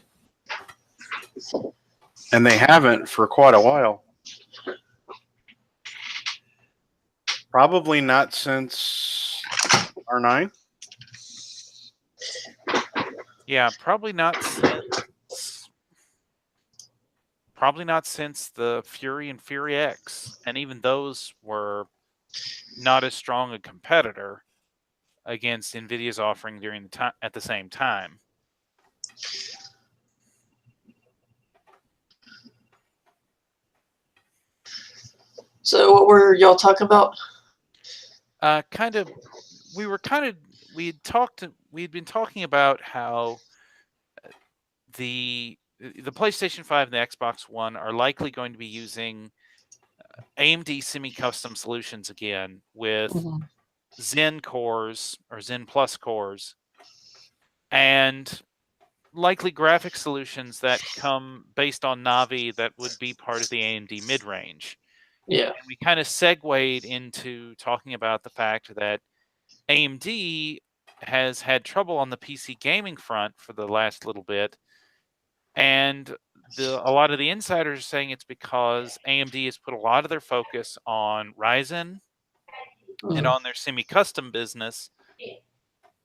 And they haven't for quite a while. Probably not since R9. Yeah, probably not since the Fury and Fury X, and even those were not as strong a competitor against Nvidia's offering during the time at the same time. So what were y'all talking about? We'd been talking about how the PlayStation 5 and the Xbox One are likely going to be using AMD semi-custom solutions again with Zen cores or Zen Plus cores, and likely graphic solutions that come based on Navi that would be part of the AMD mid-range. Yeah. And we kind of segued into talking about the fact that AMD has had trouble on the PC gaming front for the last little bit, and a lot of the insiders are saying it's because AMD has put a lot of their focus on Ryzen and on their semi-custom business,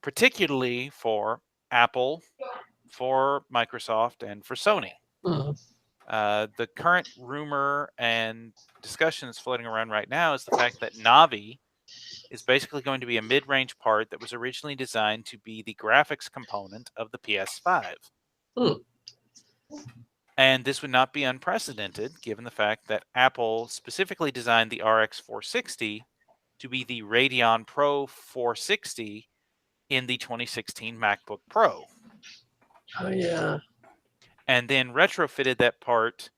particularly for Apple, for Microsoft, and for Sony. The current rumor and discussions floating around right now is the fact that Navi is basically going to be a mid-range part that was originally designed to be the graphics component of the PS5. And this would not be unprecedented, given the fact that Apple specifically designed the RX 460 to be the Radeon Pro 460 in the 2016 MacBook Pro. Oh, yeah. And then retrofitted that part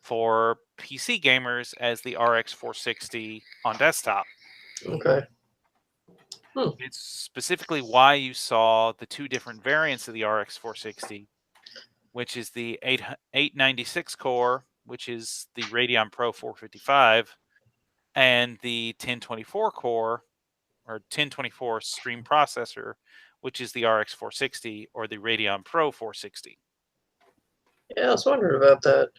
for PC gamers as the RX 460 on desktop. Okay. It's specifically why you saw the two different variants of the RX 460, which is the 896 core, which is the Radeon Pro 455, and the 1024 core, or 1024 stream processor, which is the RX 460 or the Radeon Pro 460. Yeah, I was wondering about that.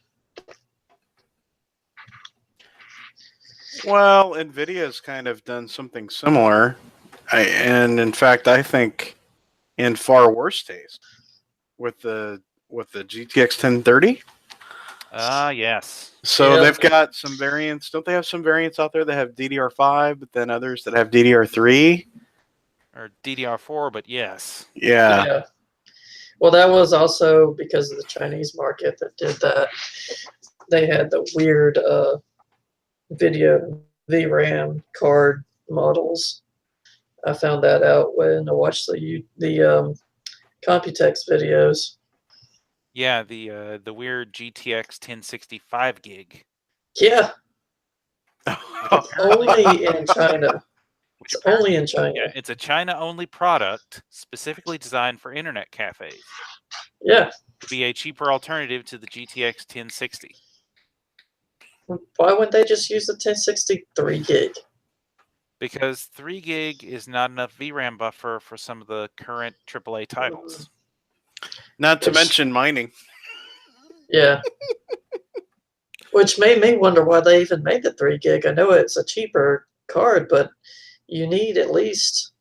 Well, Nvidia's kind of done something similar, and in fact, I think in far worse taste with the GTX 1030. Yes. So Yeah. they've got some variants. Don't they have some variants out there that have DDR5, but then others that have DDR3? Or DDR4, but yes. Yeah. Well, that was also because of the Chinese market that did that. They had the weird video VRAM card models. I found that out when I watched the Computex videos. Yeah, the weird GTX 1065 gig. Yeah. Only in China. It's only in China. Yeah, it's a China-only product specifically designed for internet cafes. Yeah. To be a cheaper alternative to the GTX 1060. Why wouldn't they just use the 1063 gig? Because 3 gig is not enough VRAM buffer for some of the current AAA titles. Not to mention mining. Yeah. Which made me wonder why they even made the 3 gig. I know it's a cheaper card, but you need at least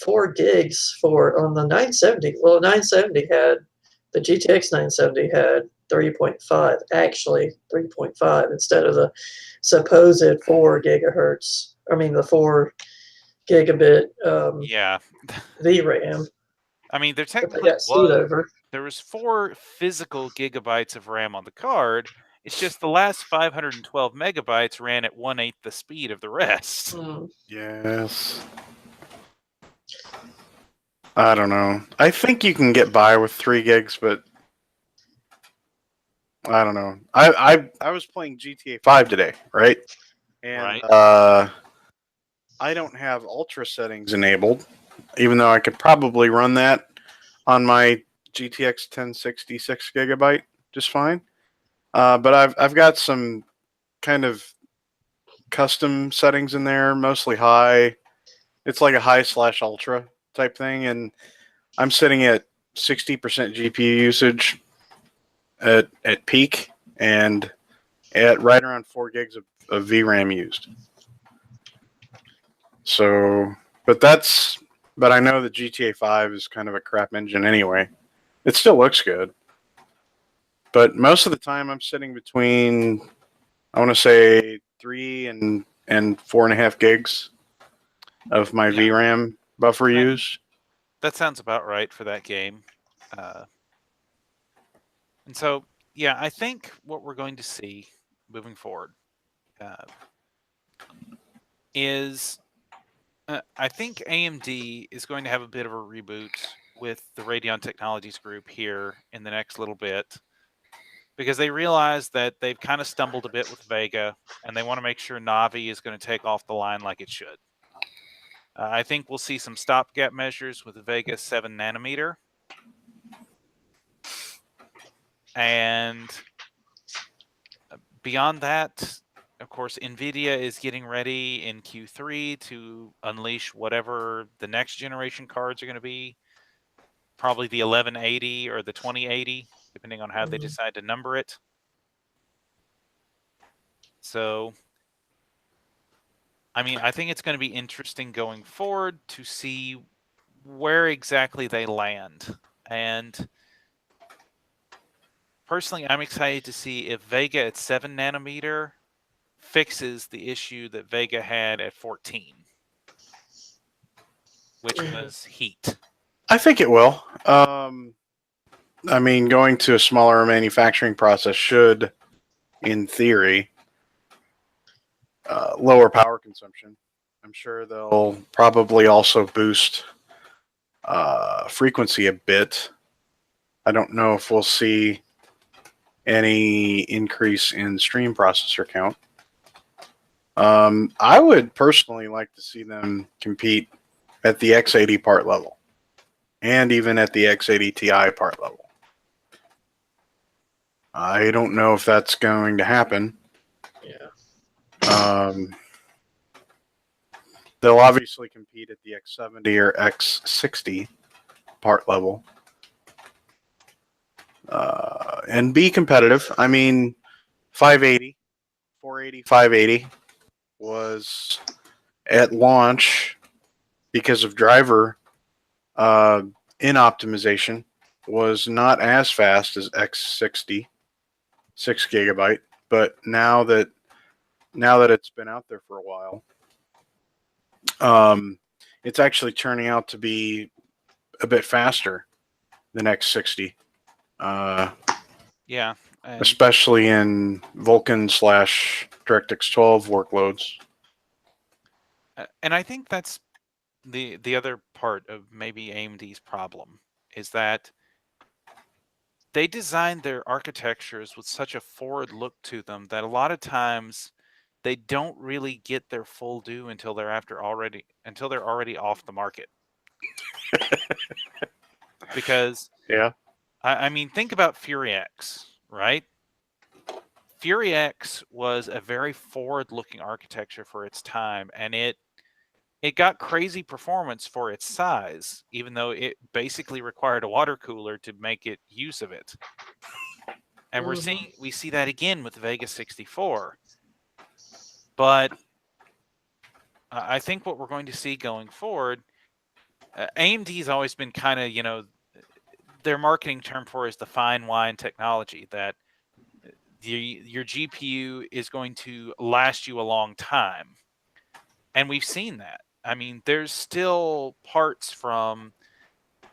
4 gigs for on the 970. Well, 970 had the GTX 970 had 3.5, actually 3.5 instead of the supposed 4 gigahertz. I mean the 4 gigabit Yeah. VRAM I mean, there that they technically got sued over. there was 4 physical gigabytes of RAM on the card. It's just the last 512 megabytes ran at 1/8 the speed of the rest. Yes. I don't know. I think you can get by with 3 gigs, but I don't know. I was playing GTA 5 today, right? And Right. I don't have ultra settings enabled, even though I could probably run that on my GTX 1060 6 gigabyte just fine. But I've got some kind of custom settings in there, mostly high. It's like a high/ultra type thing, and I'm sitting at 60% GPU usage at peak, and at right around 4 gigs of VRAM used. So, but I know that GTA 5 is kind of a crap engine anyway. It still looks good, but most of the time I'm sitting between, I want to say 3 and 4.5 gigs of my Yeah. VRAM buffer Right. use. That sounds about right for that game. And so, yeah, I think what we're going to see moving forward is I think AMD is going to have a bit of a reboot with the Radeon Technologies group here in the next little bit, because they realize that they've kind of stumbled a bit with Vega, and they want to make sure Navi is going to take off the line like it should. I think we'll see some stopgap measures with Vega 7 nanometer. And beyond that, of course, NVIDIA is getting ready in Q3 to unleash whatever the next generation cards are going to be. Probably the 1180 or the 2080, depending on how they decide to number it. So, I mean, I think it's going to be interesting going forward to see where exactly they land. And personally, I'm excited to see if Vega at 7 nanometer fixes the issue that Vega had at 14, which was heat. I think it will. I mean, going to a smaller manufacturing process should, in theory, lower power consumption. I'm sure they'll probably also boost frequency a bit. I don't know if we'll see any increase in stream processor count. I would personally like to see them compete at the X80 part level, and even at the X80 Ti part level. I don't know if that's going to happen. Yeah. They'll obviously compete at the X70 or X60 part level. And be competitive. I mean, 580, 480, 580 was at launch, because of driver in optimization, was not as fast as X60, 6 gigabyte. But now that it's been out there for a while, it's actually turning out to be a bit faster than X60. Yeah. Especially in Vulkan / DirectX 12 workloads. And I think that's the other part of maybe AMD's problem, is that they designed their architectures with such a forward look to them that a lot of times they don't really get their full due until they're already off the market. Because Yeah. I mean, think about Fury X, right? Fury X was a very forward-looking architecture for its time, and it got crazy performance for its size, even though it basically required a water cooler to make it use of it. And we see that again with the Vega 64. But I think what we're going to see going forward, AMD's always been kind of, their marketing term for is the fine wine technology, that your GPU is going to last you a long time. And we've seen that. I mean, there's still parts from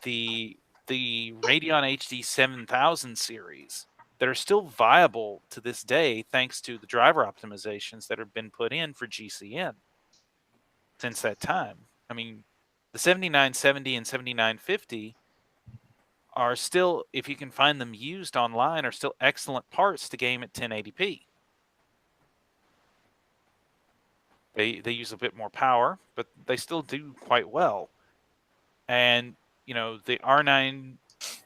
the Radeon HD 7000 series that are still viable to this day thanks to the driver optimizations that have been put in for GCN since that time. I mean, the 7970 and 7950 are still, if you can find them used online, are still excellent parts to game at 1080p. They use a bit more power, but they still do quite well. And, the R9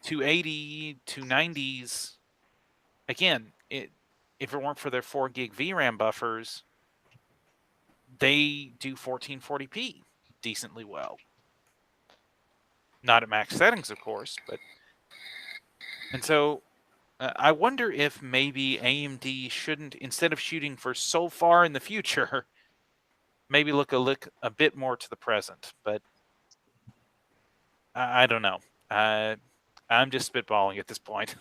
280, 290s, again, if it weren't for their 4 gig VRAM buffers, they do 1440p decently well. Not at max settings, of course, but... And so I wonder if maybe AMD shouldn't, instead of shooting for so far in the future, maybe look a bit more to the present. But I don't know. I'm just spitballing at this point.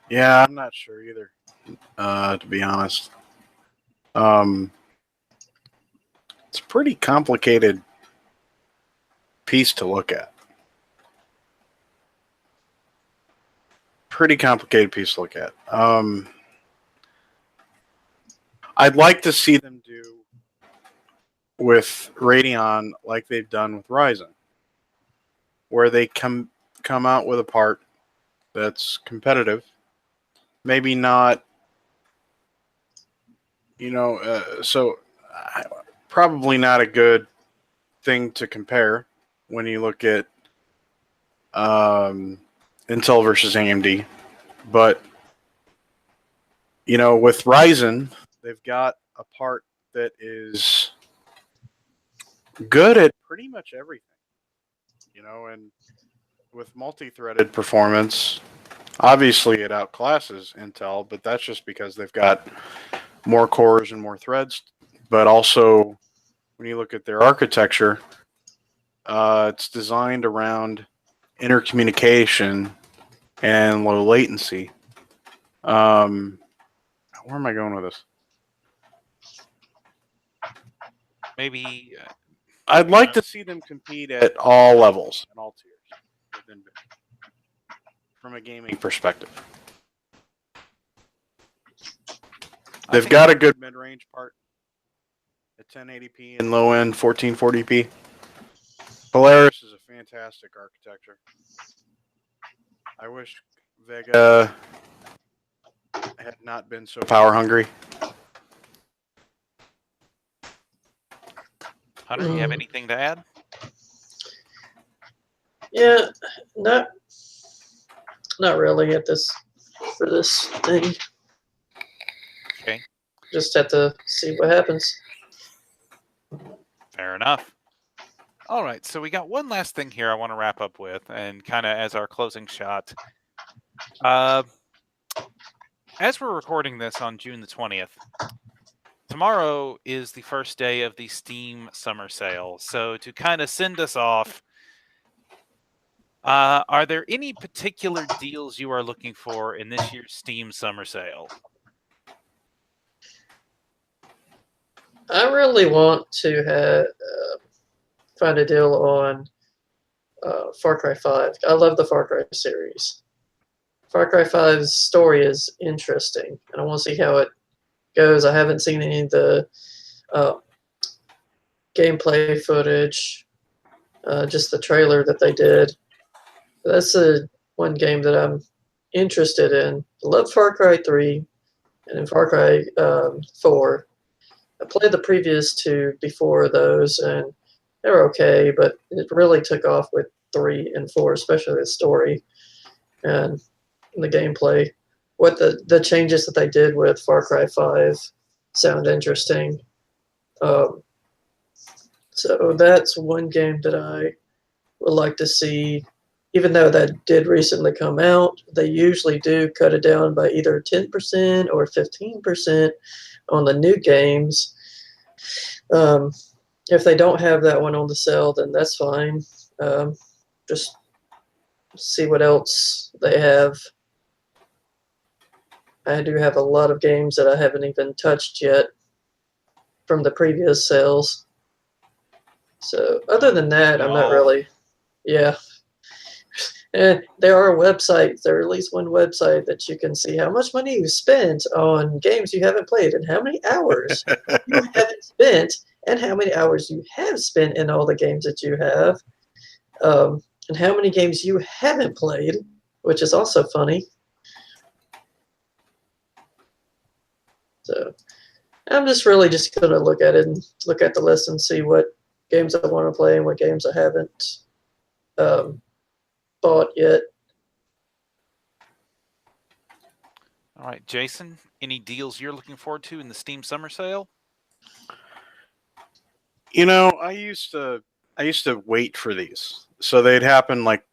Yeah, I'm not sure either, to be honest. It's a pretty complicated piece to look at. Pretty complicated piece to look at. I'd like to see them do with Radeon like they've done with Ryzen, where they come out with a part that's competitive. Maybe not, so probably not a good thing to compare when you look at Intel versus AMD. But, with Ryzen, they've got a part that is good at pretty much everything. And with multi-threaded performance, obviously it outclasses Intel, but that's just because they've got more cores and more threads. But also, when you look at their architecture, it's designed around intercommunication and low latency. Where am I going with this? Maybe I'd like to see them compete at all levels and all tiers within from a gaming perspective. They've got a good mid-range part at 1080p and low-end 1440p. Polaris is a fantastic architecture. I wish Vega had not been so power hungry. Hunter, you have anything to add? Yeah, not really for this thing. Okay. Just have to see what happens. Fair enough. All right, so we got one last thing here I want to wrap up with, and kind of as our closing shot. As we're recording this on June the 20th, tomorrow is the first day of the Steam Summer Sale. So to kind of send us off, are there any particular deals you are looking for in this year's Steam Summer Sale? I really want to find a deal on Far Cry 5. I love the Far Cry series. Far Cry 5's story is interesting, and I want to see how it goes. I haven't seen any of the gameplay footage, just the trailer that they did. That's one game that I'm interested in. I love Far Cry 3 and in Far Cry 4. I played the previous two before those, and they were okay, but it really took off with 3 and 4, especially the story and the gameplay. What the changes that they did with Far Cry 5 sound interesting. So that's one game that I would like to see even though that did recently come out, they usually do cut it down by either 10% or 15% on the new games. If they don't have that one on the sale, then that's fine. Just see what else they have. I do have a lot of games that I haven't even touched yet from the previous sales. So other than that, I'm not really. Yeah. And there are websites, there are at least one website that you can see how much money you spent on games you haven't played and how many hours you haven't spent and how many hours you have spent in all the games that you have, and how many games you haven't played, which is also funny. So I'm just really just going to look at it and look at the list and see what games I want to play and what games I haven't bought yet. All right, Jason, any deals you're looking forward to in the Steam Summer Sale? You know, I used to wait for these, so they'd happen like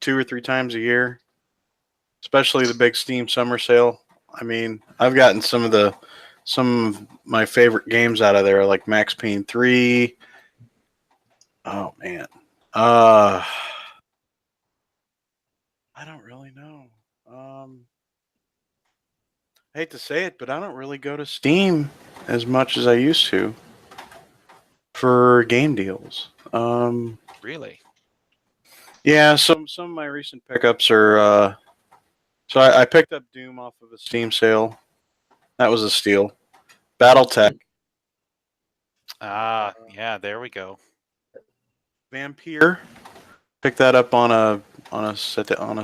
2 or 3 times a year, especially the big Steam Summer Sale. I mean, I've gotten some of my favorite games out of there, like Max Payne 3. Oh man, I don't really know. I hate to say it, but I don't really go to Steam as much as I used to for game deals. Really? Yeah, some of my recent pickups are. So I picked up Doom off of a Steam sale. That was a steal. BattleTech, Yeah, there we go. Vampire. Picked that up on a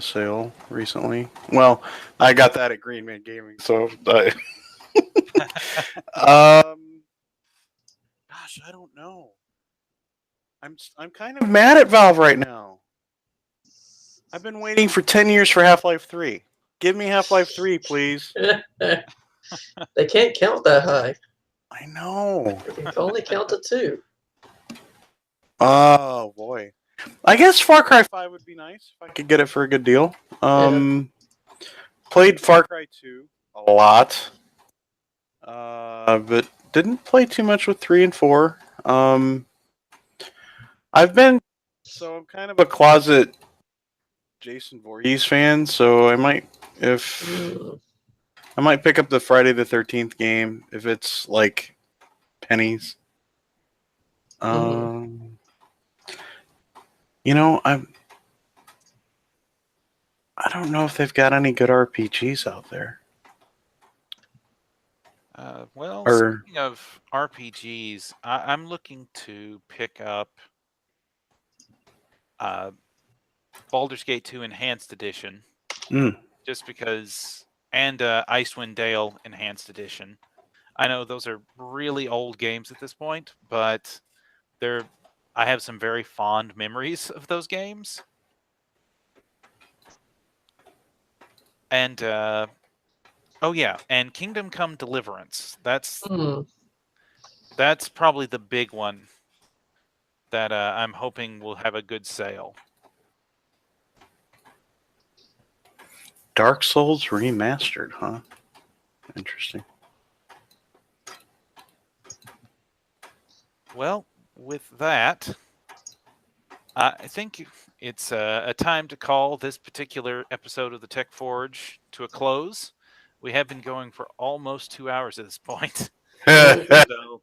sale recently. Well, I got that at Green Man Gaming, so gosh, I don't know. I'm kind of mad at Valve right now. I've been waiting for 10 years for Half-Life 3. Give me Half-Life 3, please. They can't count that high. I know. They can only count to 2. Oh boy. I guess Far Cry 5 would be nice if I could get it for a good deal. Played Far Cry 2 a lot. But didn't play too much with 3 and 4. I'm kind of a closet Jason Voorhees fan, so I might pick up the Friday the 13th game if it's like pennies. You know, I don't know if they've got any good RPGs out there. Speaking of RPGs, I'm looking to pick up Baldur's Gate 2 Enhanced Edition, just because, and Icewind Dale Enhanced Edition. I know those are really old games at this point, but I have some very fond memories of those games. And and Kingdom Come Deliverance. That's probably the big one that I'm hoping will have a good sale. Dark Souls Remastered, huh? Interesting. Well, with that, I think it's a time to call this particular episode of the Tech Forge to a close. We have been going for almost 2 hours at this point. So,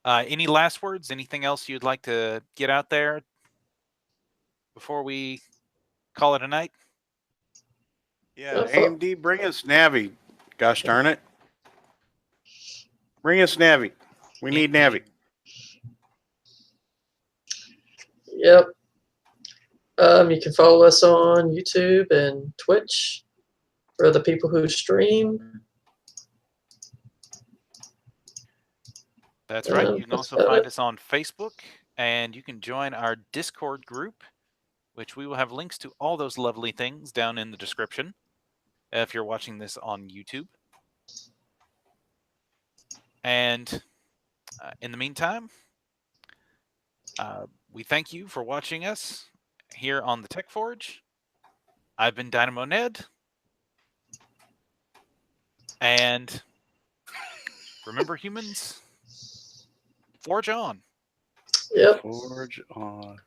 any last words? Anything else you'd like to get out there before we call it a night? Yeah, AMD, bring us Navi. Gosh darn it. Bring us Navi. We need Navi. Yep. You can follow us on YouTube and Twitch for the people who stream. That's right. You can also find us on Facebook, and you can join our Discord group, which we will have links to all those lovely things down in the description if you're watching this on YouTube. And in the meantime, we thank you for watching us, here on the Tech Forge. I've been Dynamo Ned. And remember, humans, forge on. Yep. Forge on.